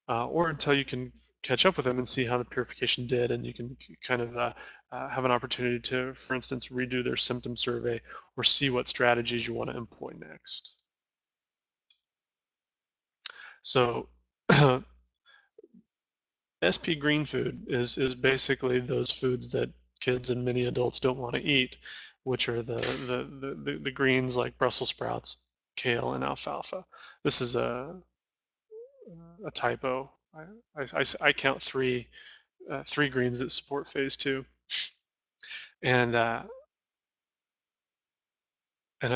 or until you can catch up with them and see how the purification did, and you can kind of have an opportunity to, for instance, redo their symptom survey or see what strategies you want to employ next. So SP green food is basically those foods that kids and many adults don't want to eat, which are the greens like Brussels sprouts, kale, and alfalfa. This is a typo. I count three greens that support phase 2, and I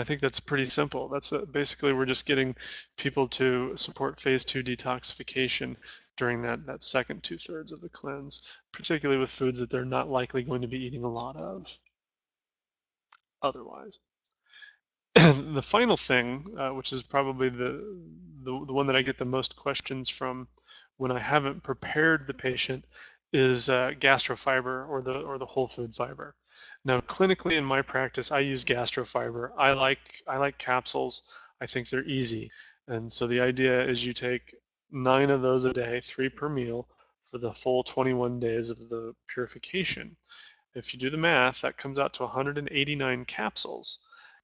think that's pretty simple. That's basically, we're just getting people to support phase 2 detoxification during that second 2/3 of the cleanse, particularly with foods that they're not likely going to be eating a lot of otherwise. The final thing, which is probably the one that I get the most questions from when I haven't prepared the patient, is gastrofiber, or the whole food fiber. Now, clinically in my practice, I use gastrofiber. I like capsules. I think they're easy, and so the idea is you take 9 of those a day, 3 per meal, for the full 21 days of the purification. If you do the math, that comes out to 189 capsules.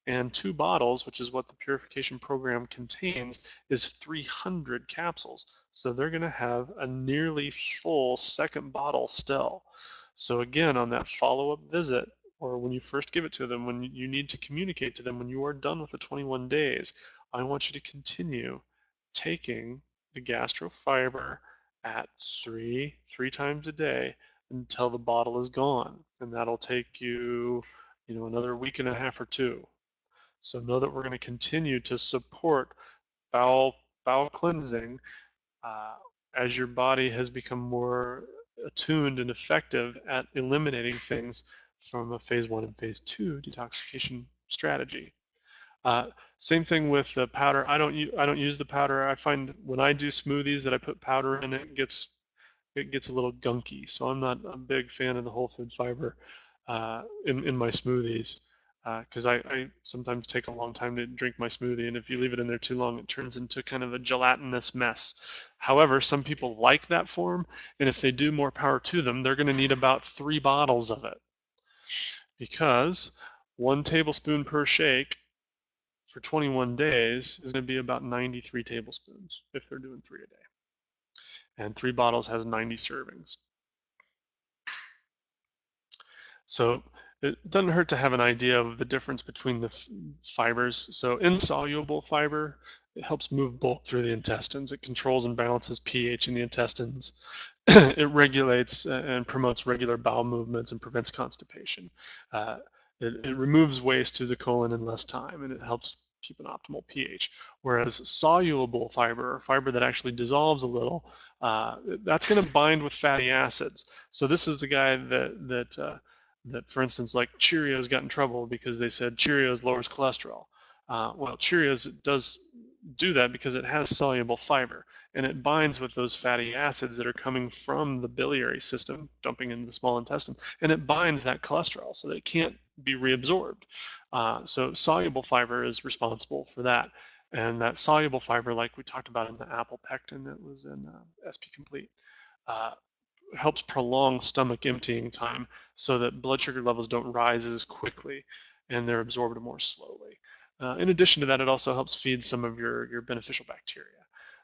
And 2 bottles, which is what the purification program contains, is 300 capsules. So they're going to have a nearly full second bottle still. So again, on that follow-up visit, or when you first give it to them, when you need to communicate to them when you are done with the 21 days, I want you to continue taking the gastrofiber at 3 times a day until the bottle is gone. And that'll take you, another week and a half or 2. So know that we're going to continue to support bowel cleansing as your body has become more attuned and effective at eliminating things from a phase 1 and phase 2 detoxification strategy. Same thing with the powder. I don't use the powder. I find when I do smoothies that I put powder in, it gets a little gunky. So I'm not a big fan of the whole food fiber in my smoothies, because I sometimes take a long time to drink my smoothie, and if you leave it in there too long, it turns into kind of a gelatinous mess. However, some people like that form, and if they do, more power to them. They're going to need about 3 bottles of it, because 1 tablespoon per shake for 21 days is going to be about 93 tablespoons if they're doing 3 a day. And 3 bottles has 90 servings. So it doesn't hurt to have an idea of the difference between the fibers. So insoluble fiber, it helps move bulk through the intestines. It controls and balances pH in the intestines. It regulates and promotes regular bowel movements and prevents constipation. It removes waste to the colon in less time, and it helps keep an optimal pH. Whereas soluble fiber, or fiber that actually dissolves a little, that's going to bind with fatty acids. So this is the guy that, for instance, like Cheerios got in trouble because they said Cheerios lowers cholesterol. Well, Cheerios does do that because it has soluble fiber, and it binds with those fatty acids that are coming from the biliary system, dumping into the small intestine, and it binds that cholesterol so that it can't be reabsorbed. So soluble fiber is responsible for that. And that soluble fiber, like we talked about in the apple pectin that was in SP Complete, uh, helps prolong stomach emptying time so that blood sugar levels don't rise as quickly and they're absorbed more slowly. In addition to that, it also helps feed some of your beneficial bacteria.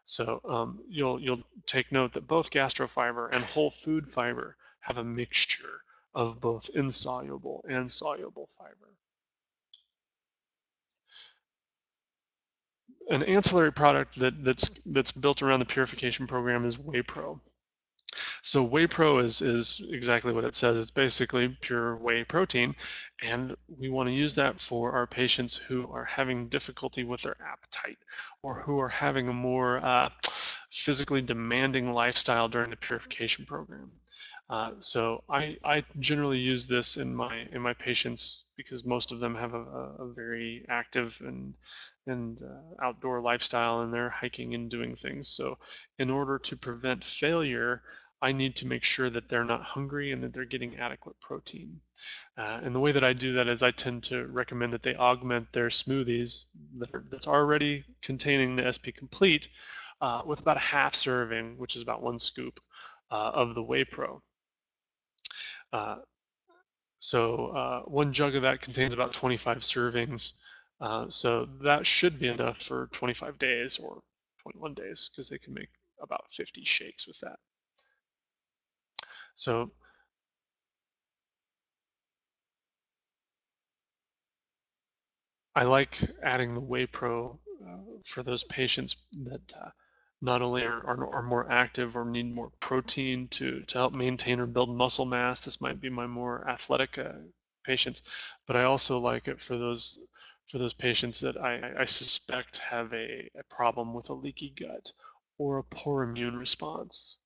So you'll take note that both gastrofiber and whole food fiber have a mixture of both insoluble and soluble fiber. An ancillary product that's built around the purification program is WheyPro. So whey pro is exactly what it says. It's basically pure whey protein, and we want to use that for our patients who are having difficulty with their appetite or who are having a more physically demanding lifestyle during the purification program. So I generally use this in my patients because most of them have a very active and outdoor lifestyle, and they're hiking and doing things. So in order to prevent failure, I need to make sure that they're not hungry and that they're getting adequate protein. And the way that I do that is I tend to recommend that they augment their smoothies that's already containing the SP Complete with about a half serving, which is about 1 scoop of the Whey Pro. Uh, so 1 jug of that contains about 25 servings. So that should be enough for 25 days or 21 days because they can make about 50 shakes with that. So I like adding the Whey Pro for those patients that not only are more active or need more protein to help maintain or build muscle mass. This might be my more athletic patients, but I also like it for those patients that I suspect have a problem with a leaky gut or a poor immune response.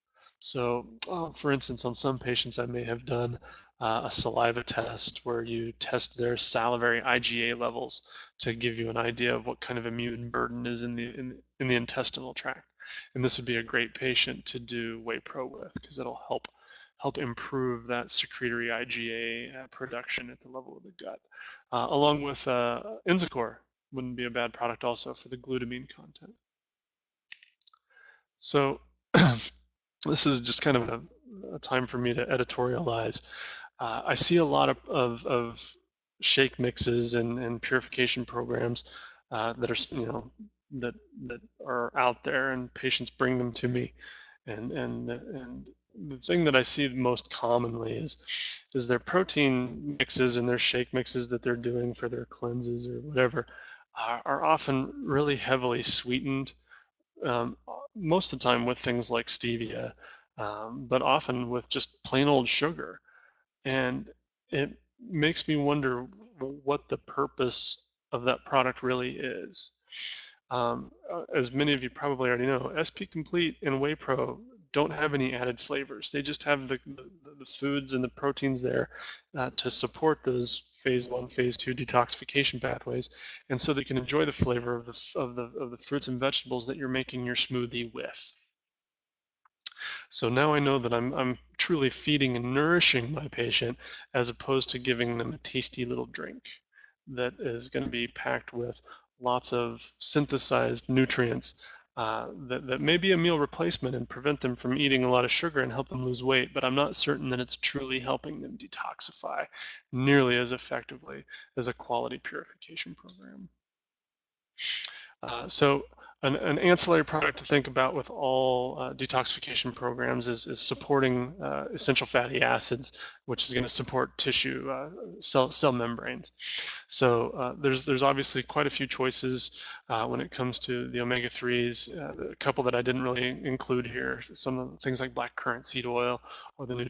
So, for instance, on some patients, I may have done a saliva test where you test their salivary IgA levels to give you an idea of what kind of immune burden is in the intestinal tract. And this would be a great patient to do Whey Pro with because it'll help improve that secretory IgA production at the level of the gut. Along with Enzicor wouldn't be a bad product also for the glutamine content. So this is just kind of a time for me to editorialize. I see a lot of shake mixes and purification programs that are that are out there, and patients bring them to me, and the thing that I see most commonly is their protein mixes and their shake mixes that they're doing for their cleanses or whatever are often really heavily sweetened, um, most of the time with things like stevia, but often with just plain old sugar. And it makes me wonder what the purpose of that product really is. As many of you probably already know, SP Complete and Whey Pro don't have any added flavors. They just have the foods and the proteins there to support those phase 1, phase 2 detoxification pathways, and so that you can enjoy the flavor of the fruits and vegetables that you're making your smoothie with. So now I know that I'm truly feeding and nourishing my patient as opposed to giving them a tasty little drink that is going to be packed with lots of synthesized nutrients that may be a meal replacement and prevent them from eating a lot of sugar and help them lose weight, but I'm not certain that it's truly helping them detoxify nearly as effectively as a quality purification program. So an ancillary product to think about with all detoxification programs is supporting essential fatty acids, which is going to support tissue cell membranes. So there's obviously quite a few choices when it comes to the omega-3s. A couple that I didn't really include here, some of the things like black currant seed oil or the new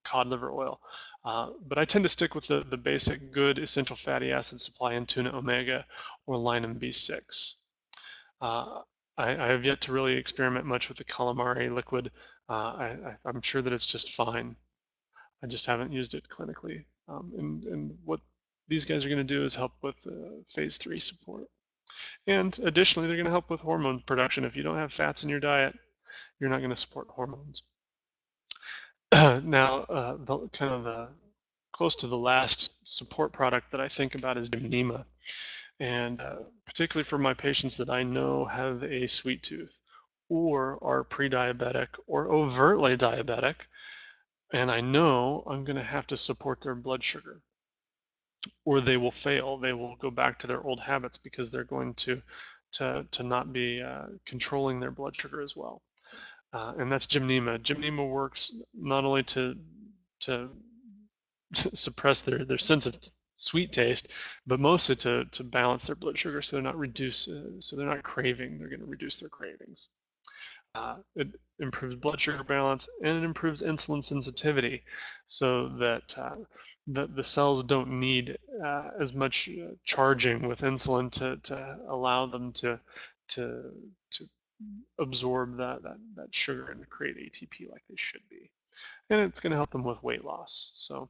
cod liver oil. But I tend to stick with the basic good essential fatty acid supply in tuna omega or linum B6. I have yet to really experiment much with the calamari liquid. I'm sure that it's just fine. I just haven't used it clinically. And what these guys are going to do is help with phase 3 support. And additionally, they're going to help with hormone production. If you don't have fats in your diet, you're not going to support hormones. Now, close to the last support product that I think about is Gymnema. And particularly for my patients that I know have a sweet tooth or are pre-diabetic or overtly diabetic, and I know I'm going to have to support their blood sugar, or they will fail. They will go back to their old habits because they're going to not be controlling their blood sugar as well. And that's Gymnema. Gymnema works not only to suppress their sense of sweet taste, but mostly to balance their blood sugar so they're not so they're not craving. They're going to reduce their cravings. It improves blood sugar balance, and it improves insulin sensitivity so that the cells don't need as much charging with insulin to allow them to absorb that sugar and create ATP like they should be. And it's going to help them with weight loss. So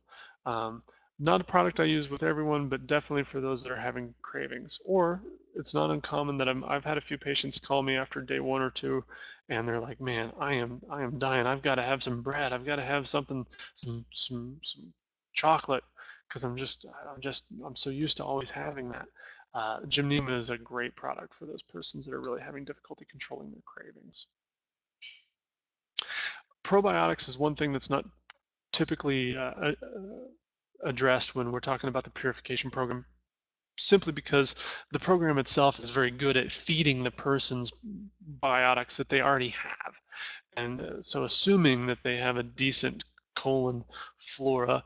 not a product I use with everyone, but definitely for those that are having cravings. Or it's not uncommon that I've had a few patients call me after day 1 or 2, and they're like, "Man, I am dying. I've got to have some bread. I've got to have some chocolate because I'm so used to always having that." Gymnema is a great product for those persons that are really having difficulty controlling their cravings. Probiotics is one thing that's not typically addressed when we're talking about the purification program, simply because the program itself is very good at feeding the person's biotics that they already have. And so assuming that they have a decent colon flora,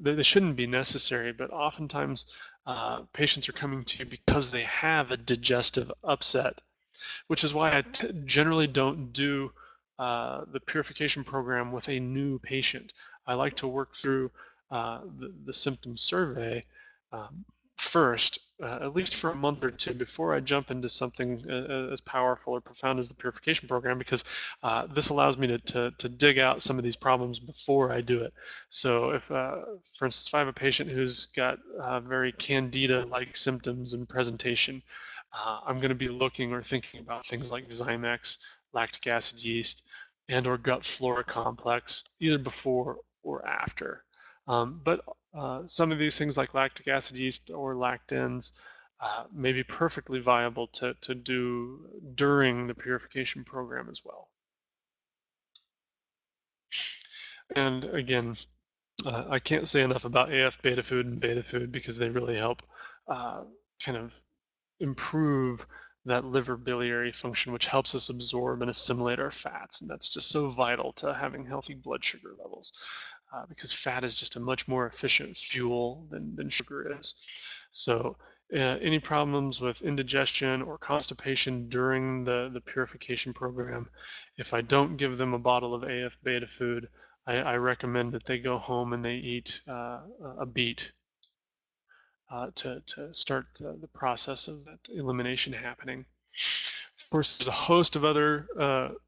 they shouldn't be necessary, but oftentimes patients are coming to you because they have a digestive upset, which is why I generally don't do the purification program with a new patient. I like to work through the symptom survey first, at least for a month or 2, before I jump into something as powerful or profound as the purification program, because this allows me to dig out some of these problems before I do it. So if, for instance, if I have a patient who's got very candida-like symptoms and presentation, I'm going to be looking or thinking about things like Zymex, lactic acid yeast, and or gut flora complex, either before or after. But some of these things like lactic acid yeast or lactins may be perfectly viable to do during the purification program as well. And again, I can't say enough about AF beta food and beta food because they really help kind of improve that liver biliary function, which helps us absorb and assimilate our fats. And that's just so vital to having healthy blood sugar levels because fat is just a much more efficient fuel than sugar is. So any problems with indigestion or constipation during the purification program, if I don't give them a bottle of AF beta food, I recommend that they go home and they eat a beet to start the process of that elimination happening. Of course, there's a host of other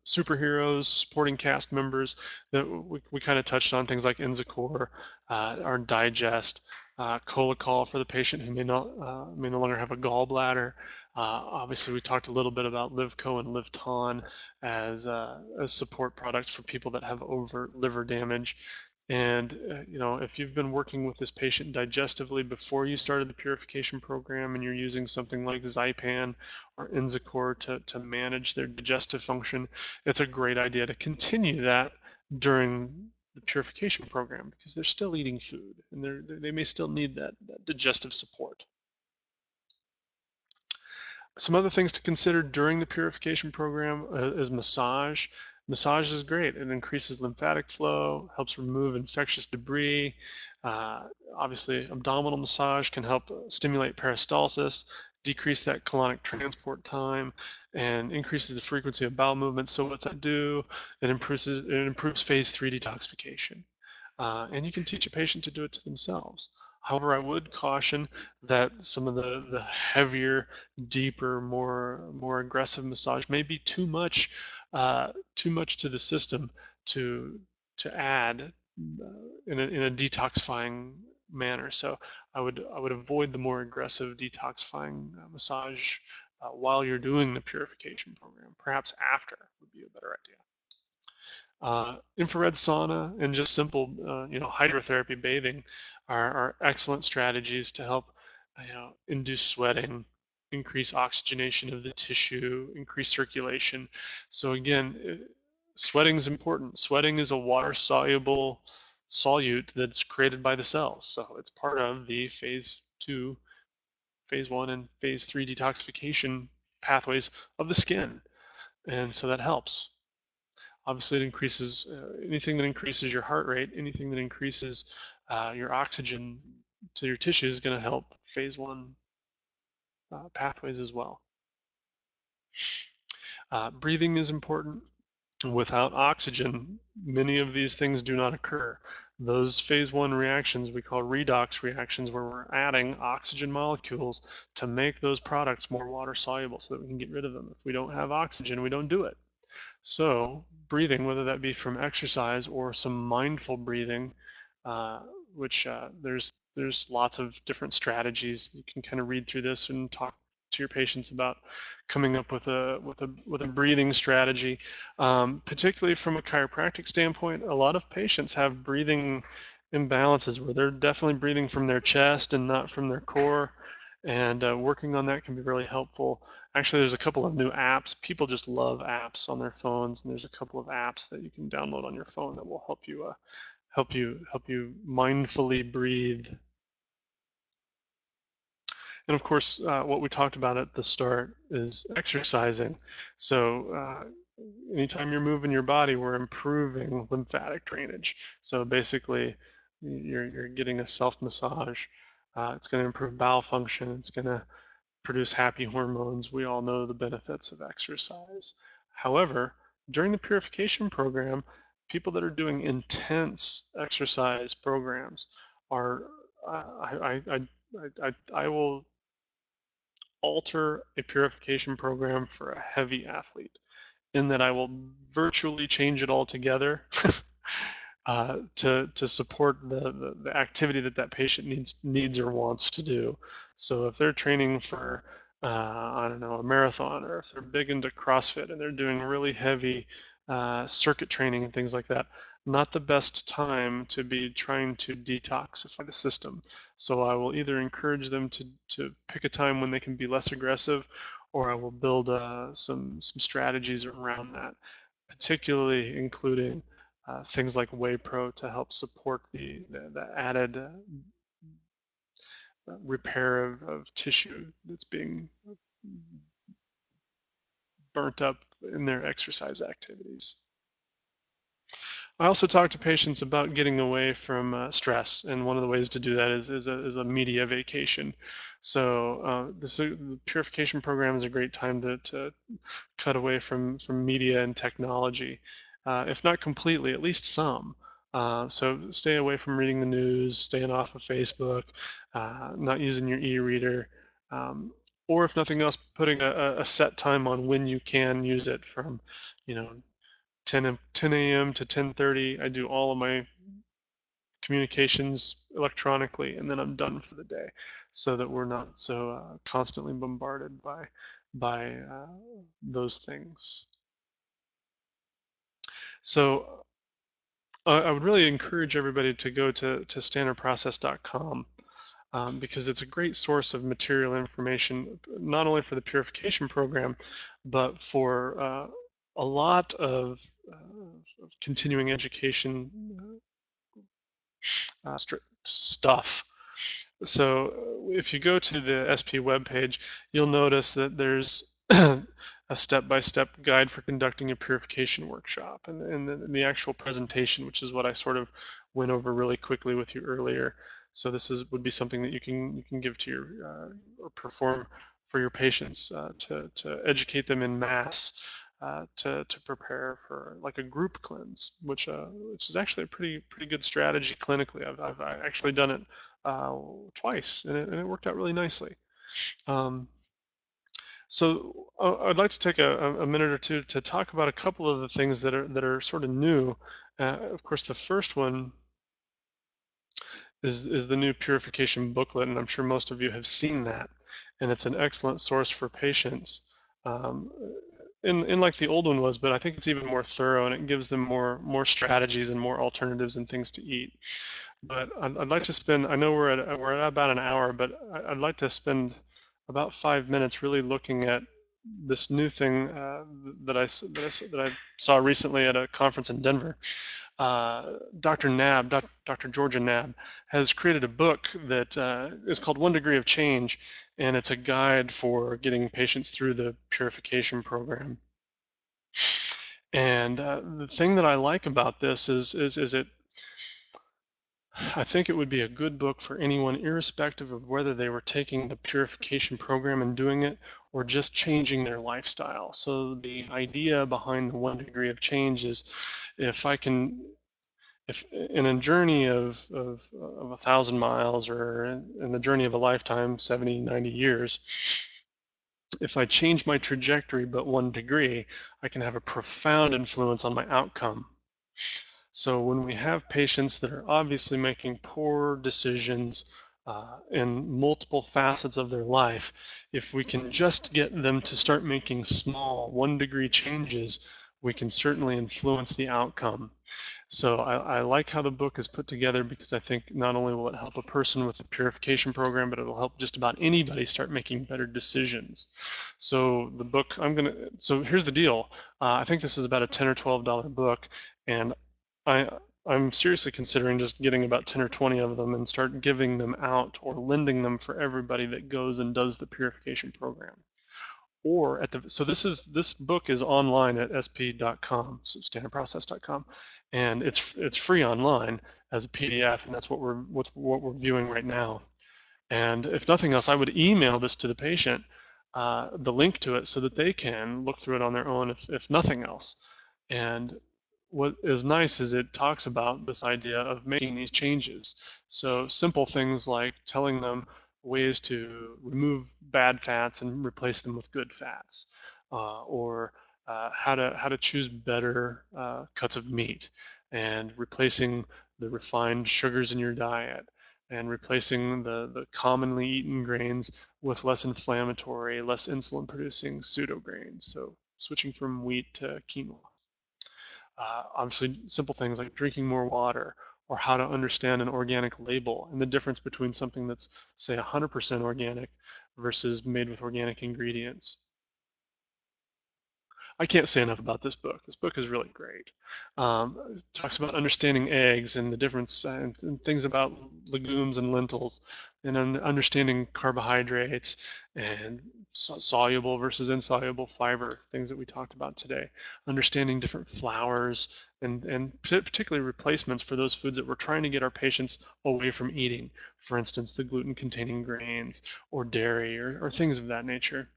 superheroes, supporting cast members that we kind of touched on, things like Enzicor, our digest, Colacol for the patient who may no longer have a gallbladder. Obviously, we talked a little bit about Livco and Livton as support products for people that have overt liver damage. And if you've been working with this patient digestively before you started the purification program and you're using something like Zypan or Enzicor to manage their digestive function, it's a great idea to continue that during the purification program because they're still eating food and they may still need that digestive support. Some other things to consider during the purification program is massage. Massage is great. It increases lymphatic flow, helps remove infectious debris. Obviously, abdominal massage can help stimulate peristalsis, decrease that colonic transport time, and increases the frequency of bowel movements. So what's that do? It improves phase 3 detoxification. And you can teach a patient to do it to themselves. However, I would caution that some of the heavier, deeper, more aggressive massage may be too much to the system to add in a detoxifying manner. So I would avoid the more aggressive detoxifying massage while you're doing the purification program. Perhaps after would be a better idea. Infrared sauna and just simple, hydrotherapy bathing are excellent strategies to help, induce sweating, increase oxygenation of the tissue, increase circulation. So again, sweating is important. Sweating is a water-soluble solute that's created by the cells. So it's part of the phase 2, phase 1, and phase 3 detoxification pathways of the skin. And so that helps. Obviously, it increases anything that increases your heart rate, anything that increases your oxygen to your tissues is going to help phase 1 pathways as well. Breathing is important. Without oxygen, many of these things do not occur. Those phase 1 reactions we call redox reactions, where we're adding oxygen molecules to make those products more water soluble so that we can get rid of them. If we don't have oxygen, we don't do it. So breathing, whether that be from exercise or some mindful breathing, which there's lots of different strategies. You can kind of read through this and talk to your patients about coming up with a breathing strategy. Particularly from a chiropractic standpoint, a lot of patients have breathing imbalances where they're definitely breathing from their chest and not from their core. And working on that can be really helpful. Actually, there's a couple of new apps. People just love apps on their phones, and there's a couple of apps that you can download on your phone that will help you mindfully breathe. And of course, what we talked about at the start is exercising. So anytime you're moving your body, we're improving lymphatic drainage. So basically, you're getting a self massage. It's going to improve bowel function. It's going to produce happy hormones. We all know the benefits of exercise. However, during the purification program, people that are doing intense exercise programs are, I will alter a purification program for a heavy athlete in that I will virtually change it altogether to support the activity that patient needs or wants to do. So if they're training for I don't know, a marathon, or if they're big into CrossFit and they're doing really heavy circuit training and things like that, not the best time to be trying to detoxify the system. So I will either encourage them to pick a time when they can be less aggressive, or I will build some strategies around that, particularly including things like Whey Pro to help support the added repair of tissue that's being burnt up in their exercise activities. I also talk to patients about getting away from stress, and one of the ways to do that is a media vacation. So the purification program is a great time to cut away from media and technology, if not completely, at least some. So stay away from reading the news, staying off of Facebook, not using your e-reader, or if nothing else, putting a set time on when you can use it from, 10 a.m. to 10:30. I do all of my communications electronically, and then I'm done for the day, so that we're not so constantly bombarded by those things. So I would really encourage everybody to go to standardprocess.com, because it's a great source of material information, not only for the purification program, but for a lot of continuing education stuff. So if you go to the SP webpage, you'll notice that there's a step-by-step guide for conducting a purification workshop, and the actual presentation, which is what I sort of went over really quickly with you earlier. So this would be something that you can give to your or perform for your patients to educate them in mass, to prepare for like a group cleanse, which is actually a pretty good strategy clinically. I've actually done it twice, and it worked out really nicely. So I'd like to take a minute or two to talk about a couple of the things that are sort of new. Of course, the first one is the new Purification booklet, and I'm sure most of you have seen that. And it's an excellent source for patients, um, in like the old one was, but I think it's even more thorough, and it gives them more strategies and more alternatives and things to eat. But I'd like to spend, I know we're at about an hour, but I'd like to spend about 5 minutes really looking at this new thing that I saw recently at a conference in Denver. Dr. Georgia Nab, has created a book that is called 1 Degree of Change, and it's a guide for getting patients through the purification program. And the thing that I like about this is I think it would be a good book for anyone, irrespective of whether they were taking the purification program and doing it or just changing their lifestyle. So the idea behind the 1 Degree of Change is if in a journey of 1,000 miles, or in the journey of a lifetime, 70, 90 years, if I change my trajectory but 1 degree, I can have a profound influence on my outcome. So when we have patients that are obviously making poor decisions in multiple facets of their life, if we can just get them to start making small 1 degree changes, we can certainly influence the outcome. So I like how the book is put together, because I think not only will it help a person with the purification program, but it'll help just about anybody start making better decisions. So the book, so here's the deal. I think this is about a $10 or $12 book, and I'm seriously considering just getting about 10 or 20 of them and start giving them out or lending them for everybody that goes and does the purification program. Or so this book is online at sp.com, so standardprocess.com, and it's free online as a PDF, and that's what we're viewing right now. And if nothing else, I would email this to the patient, the link to it, so that they can look through it on their own, if nothing else. And what is nice is it talks about this idea of making these changes. So simple things like telling them ways to remove bad fats and replace them with good fats, or how to choose better cuts of meat, and replacing the refined sugars in your diet, and replacing the commonly eaten grains with less inflammatory, less insulin producing pseudo grains. So switching from wheat to quinoa. Obviously, simple things like drinking more water, or how to understand an organic label and the difference between something that's, say, 100% organic versus made with organic ingredients. I can't say enough about this book. This book is really great. It talks about understanding eggs and the difference, and things about legumes and lentils, and understanding carbohydrates, and soluble versus insoluble fiber, things that we talked about today. Understanding different flours, and particularly replacements for those foods that we're trying to get our patients away from eating. For instance, the gluten-containing grains, or dairy, or things of that nature.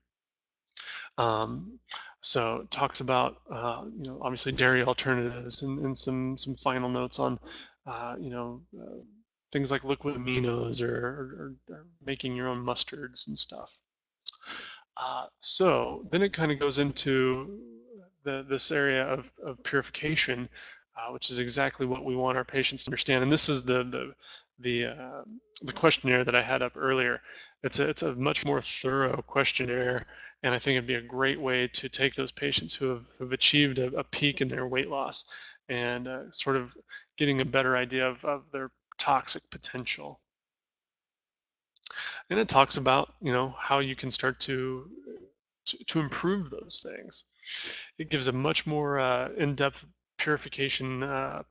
So it talks about, obviously dairy alternatives, and some final notes on, things like liquid aminos, or making your own mustards and stuff. So then it kind of goes into this area of purification, which is exactly what we want our patients to understand. And this is the questionnaire that I had up earlier. It's a much more thorough questionnaire, and I think it'd be a great way to take those patients who have achieved a peak in their weight loss, and sort of getting a better idea of their toxic potential. And it talks about, how you can start to improve those things. It gives a much more in-depth purification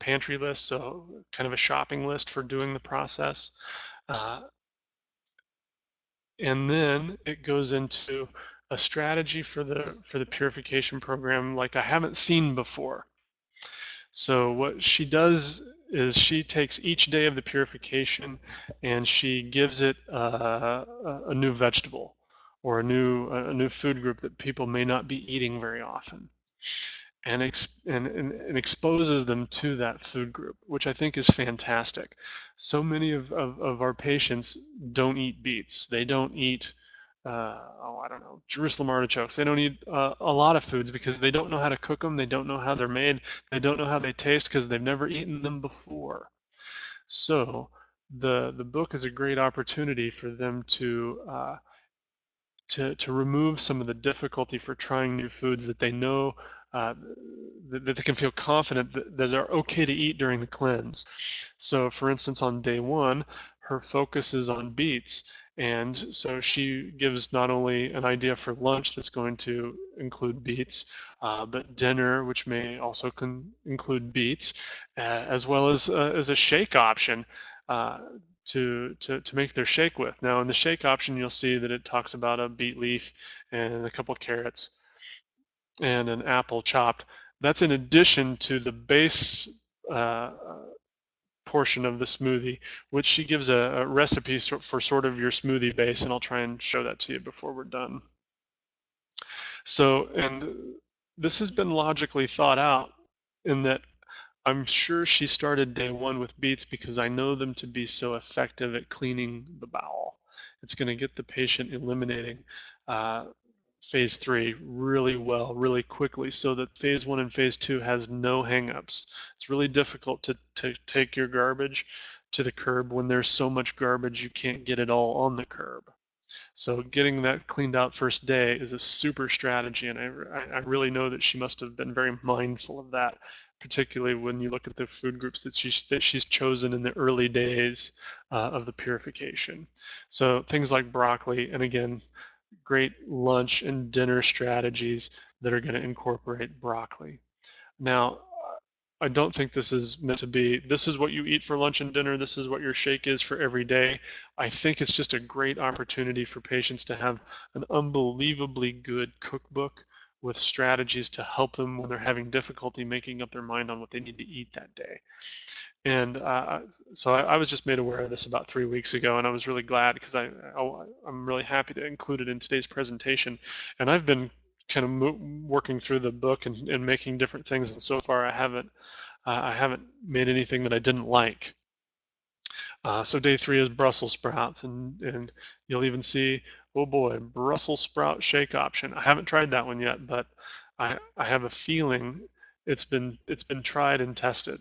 pantry list, so kind of a shopping list for doing the process. And then it goes into a strategy for the purification program like I haven't seen before. So what she does is she takes each day of the purification, and she gives it a new vegetable, or a new food group that people may not be eating very often, and exposes them to that food group, which I think is fantastic. So many of our patients don't eat beets. They don't eat, I don't know, Jerusalem artichokes. They don't eat a lot of foods because they don't know how to cook them. They don't know how they're made. They don't know how they taste because they've never eaten them before. So the book is a great opportunity for them to remove some of the difficulty for trying new foods that they know uh, that they can feel confident that are okay to eat during the cleanse. So, for instance, on day one, her focus is on beets. And so she gives not only an idea for lunch that's going to include beets, but dinner, which may also include beets, as well as a shake option. Uh, to make their shake with. Now in the shake option, you'll see that it talks about a beet leaf and a couple carrots and an apple chopped. That's in addition to the base uh, portion of the smoothie, which she gives a recipe for sort of your smoothie base, and I'll try and show that to you before we're done. So, and this has been logically thought out in that I'm sure she started day one with beets because I know them to be so effective at cleaning the bowel. It's going to get the patient eliminating phase 3 really well, really quickly, so that phase 1 and phase 2 has no hangups. It's really difficult to take your garbage to the curb when there's so much garbage you can't get it all on the curb. So getting that cleaned out first day is a super strategy, and I really know that she must have been very mindful of that, particularly when you look at the food groups that she's chosen in the early days of the purification. So things like broccoli, and again, great lunch and dinner strategies that are going to incorporate broccoli. Now, I don't think this is meant to be, this is what you eat for lunch and dinner, this is what your shake is for every day. I think it's just a great opportunity for patients to have an unbelievably good cookbook with strategies to help them when they're having difficulty making up their mind on what they need to eat that day. And so I was just made aware of this about 3 weeks ago, and I was really glad because I'm really happy to include it in today's presentation. And I've been kind of working through the book and making different things, and so far I haven't made anything that I didn't like. So day 3 is Brussels sprouts, and you'll even see, oh boy, Brussels sprout shake option. I haven't tried that one yet, but I have a feeling it's been tried and tested.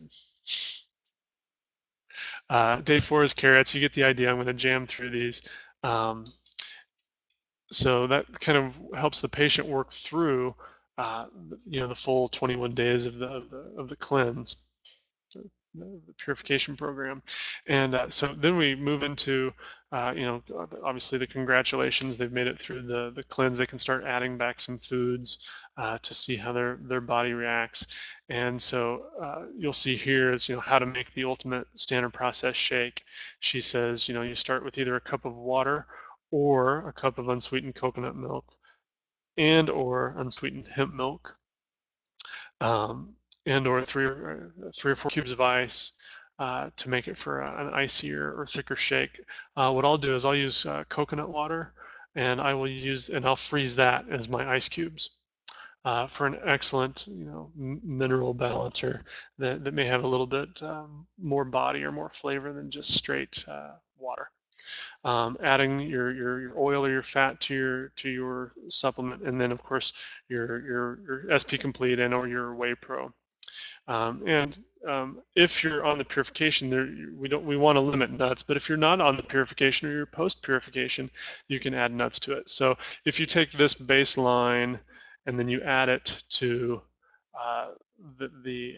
Day 4 is carrots. You get the idea. I'm going to jam through these. So that kind of helps the patient work through, the full 21 days of the cleanse, the purification program. And so then we move into, obviously the congratulations. They've made it through the cleanse. They can start adding back some foods to see how their body reacts. And so you'll see here is, how to make the ultimate standard process shake. She says, you start with either a cup of water or a cup of unsweetened coconut milk and or unsweetened hemp milk, and or three or four cubes of ice to make it for an icier or thicker shake. What I'll do is I'll use coconut water, and I'll freeze that as my ice cubes for an excellent, mineral balancer that may have a little bit more body or more flavor than just straight water. Adding your oil or your fat to your supplement, and then of course your SP Complete and or your Whey Pro. If you're on the purification, we want to limit nuts, but if you're not on the purification or you're post purification, you can add nuts to it. So if you take this baseline and then you add it to the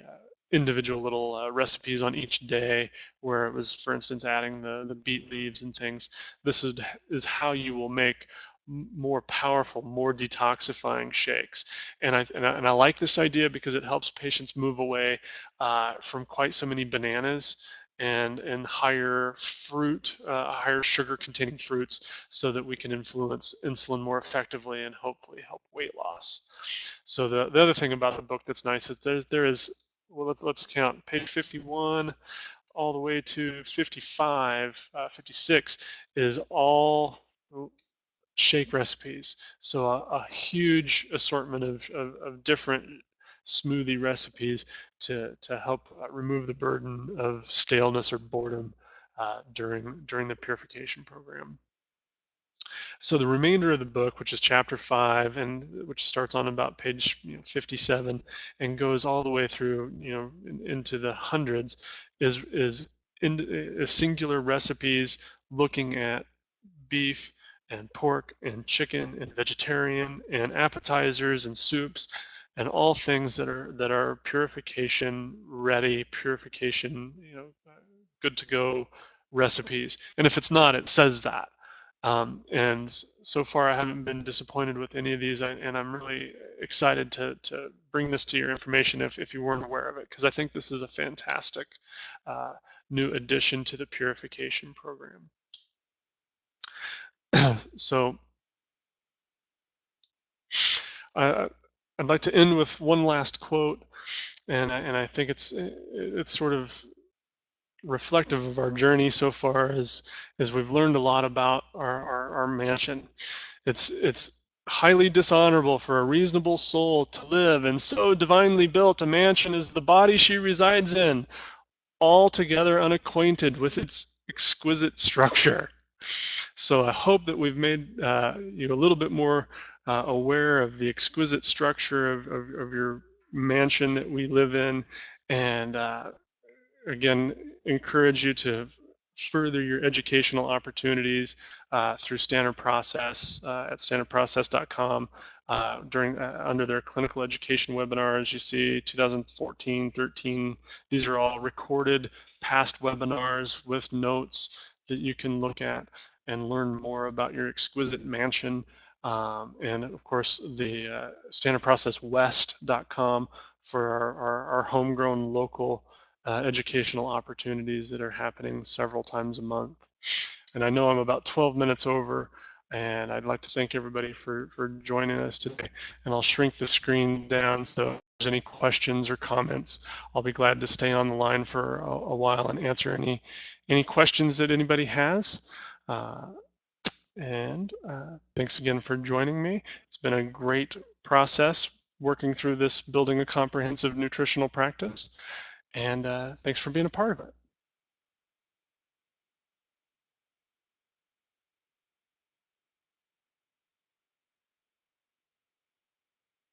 individual little recipes on each day, where it was, for instance, adding the beet leaves and things, this is how you will make more powerful, more detoxifying shakes. And I like this idea because it helps patients move away from quite so many bananas and higher higher sugar containing fruits, so that we can influence insulin more effectively and hopefully help weight loss. So the other thing about the book that's nice is there is, well, let's count, page 51 all the way to 55, 56 is all shake recipes. So a huge assortment of different smoothie recipes to help remove the burden of staleness or boredom during the purification program. So the remainder of the book, which is chapter 5, and which starts on about page 57 and goes all the way through into the hundreds, is singular recipes looking at beef and pork and chicken and vegetarian and appetizers and soups and all things that are purification ready, purification, good to go recipes. And if it's not, it says that. And so far, I haven't been disappointed with any of these, and I'm really excited to bring this to your information if you weren't aware of it, because I think this is a fantastic new addition to the purification program. So I'd like to end with one last quote, and I think it's sort of reflective of our journey so far as we've learned a lot about our mansion. It's highly dishonorable for a reasonable soul to live in so divinely built a mansion as the body she resides in, altogether unacquainted with its exquisite structure. So I hope that we've made you a little bit more aware of the exquisite structure of your mansion that we live in, and again, encourage you to further your educational opportunities through Standard Process at standardprocess.com under their clinical education webinars. You see 2014, 13. These are all recorded past webinars with notes that you can look at and learn more about your exquisite mansion. And of course, the standardprocesswest.com for our homegrown local educational opportunities that are happening several times a month. And I know I'm about 12 minutes over, and I'd like to thank everybody for joining us today. And I'll shrink the screen down, so if there's any questions or comments, I'll be glad to stay on the line for a while and answer any questions that anybody has. Thanks again for joining me. It's been a great process working through this building a comprehensive nutritional practice. And thanks for being a part of it.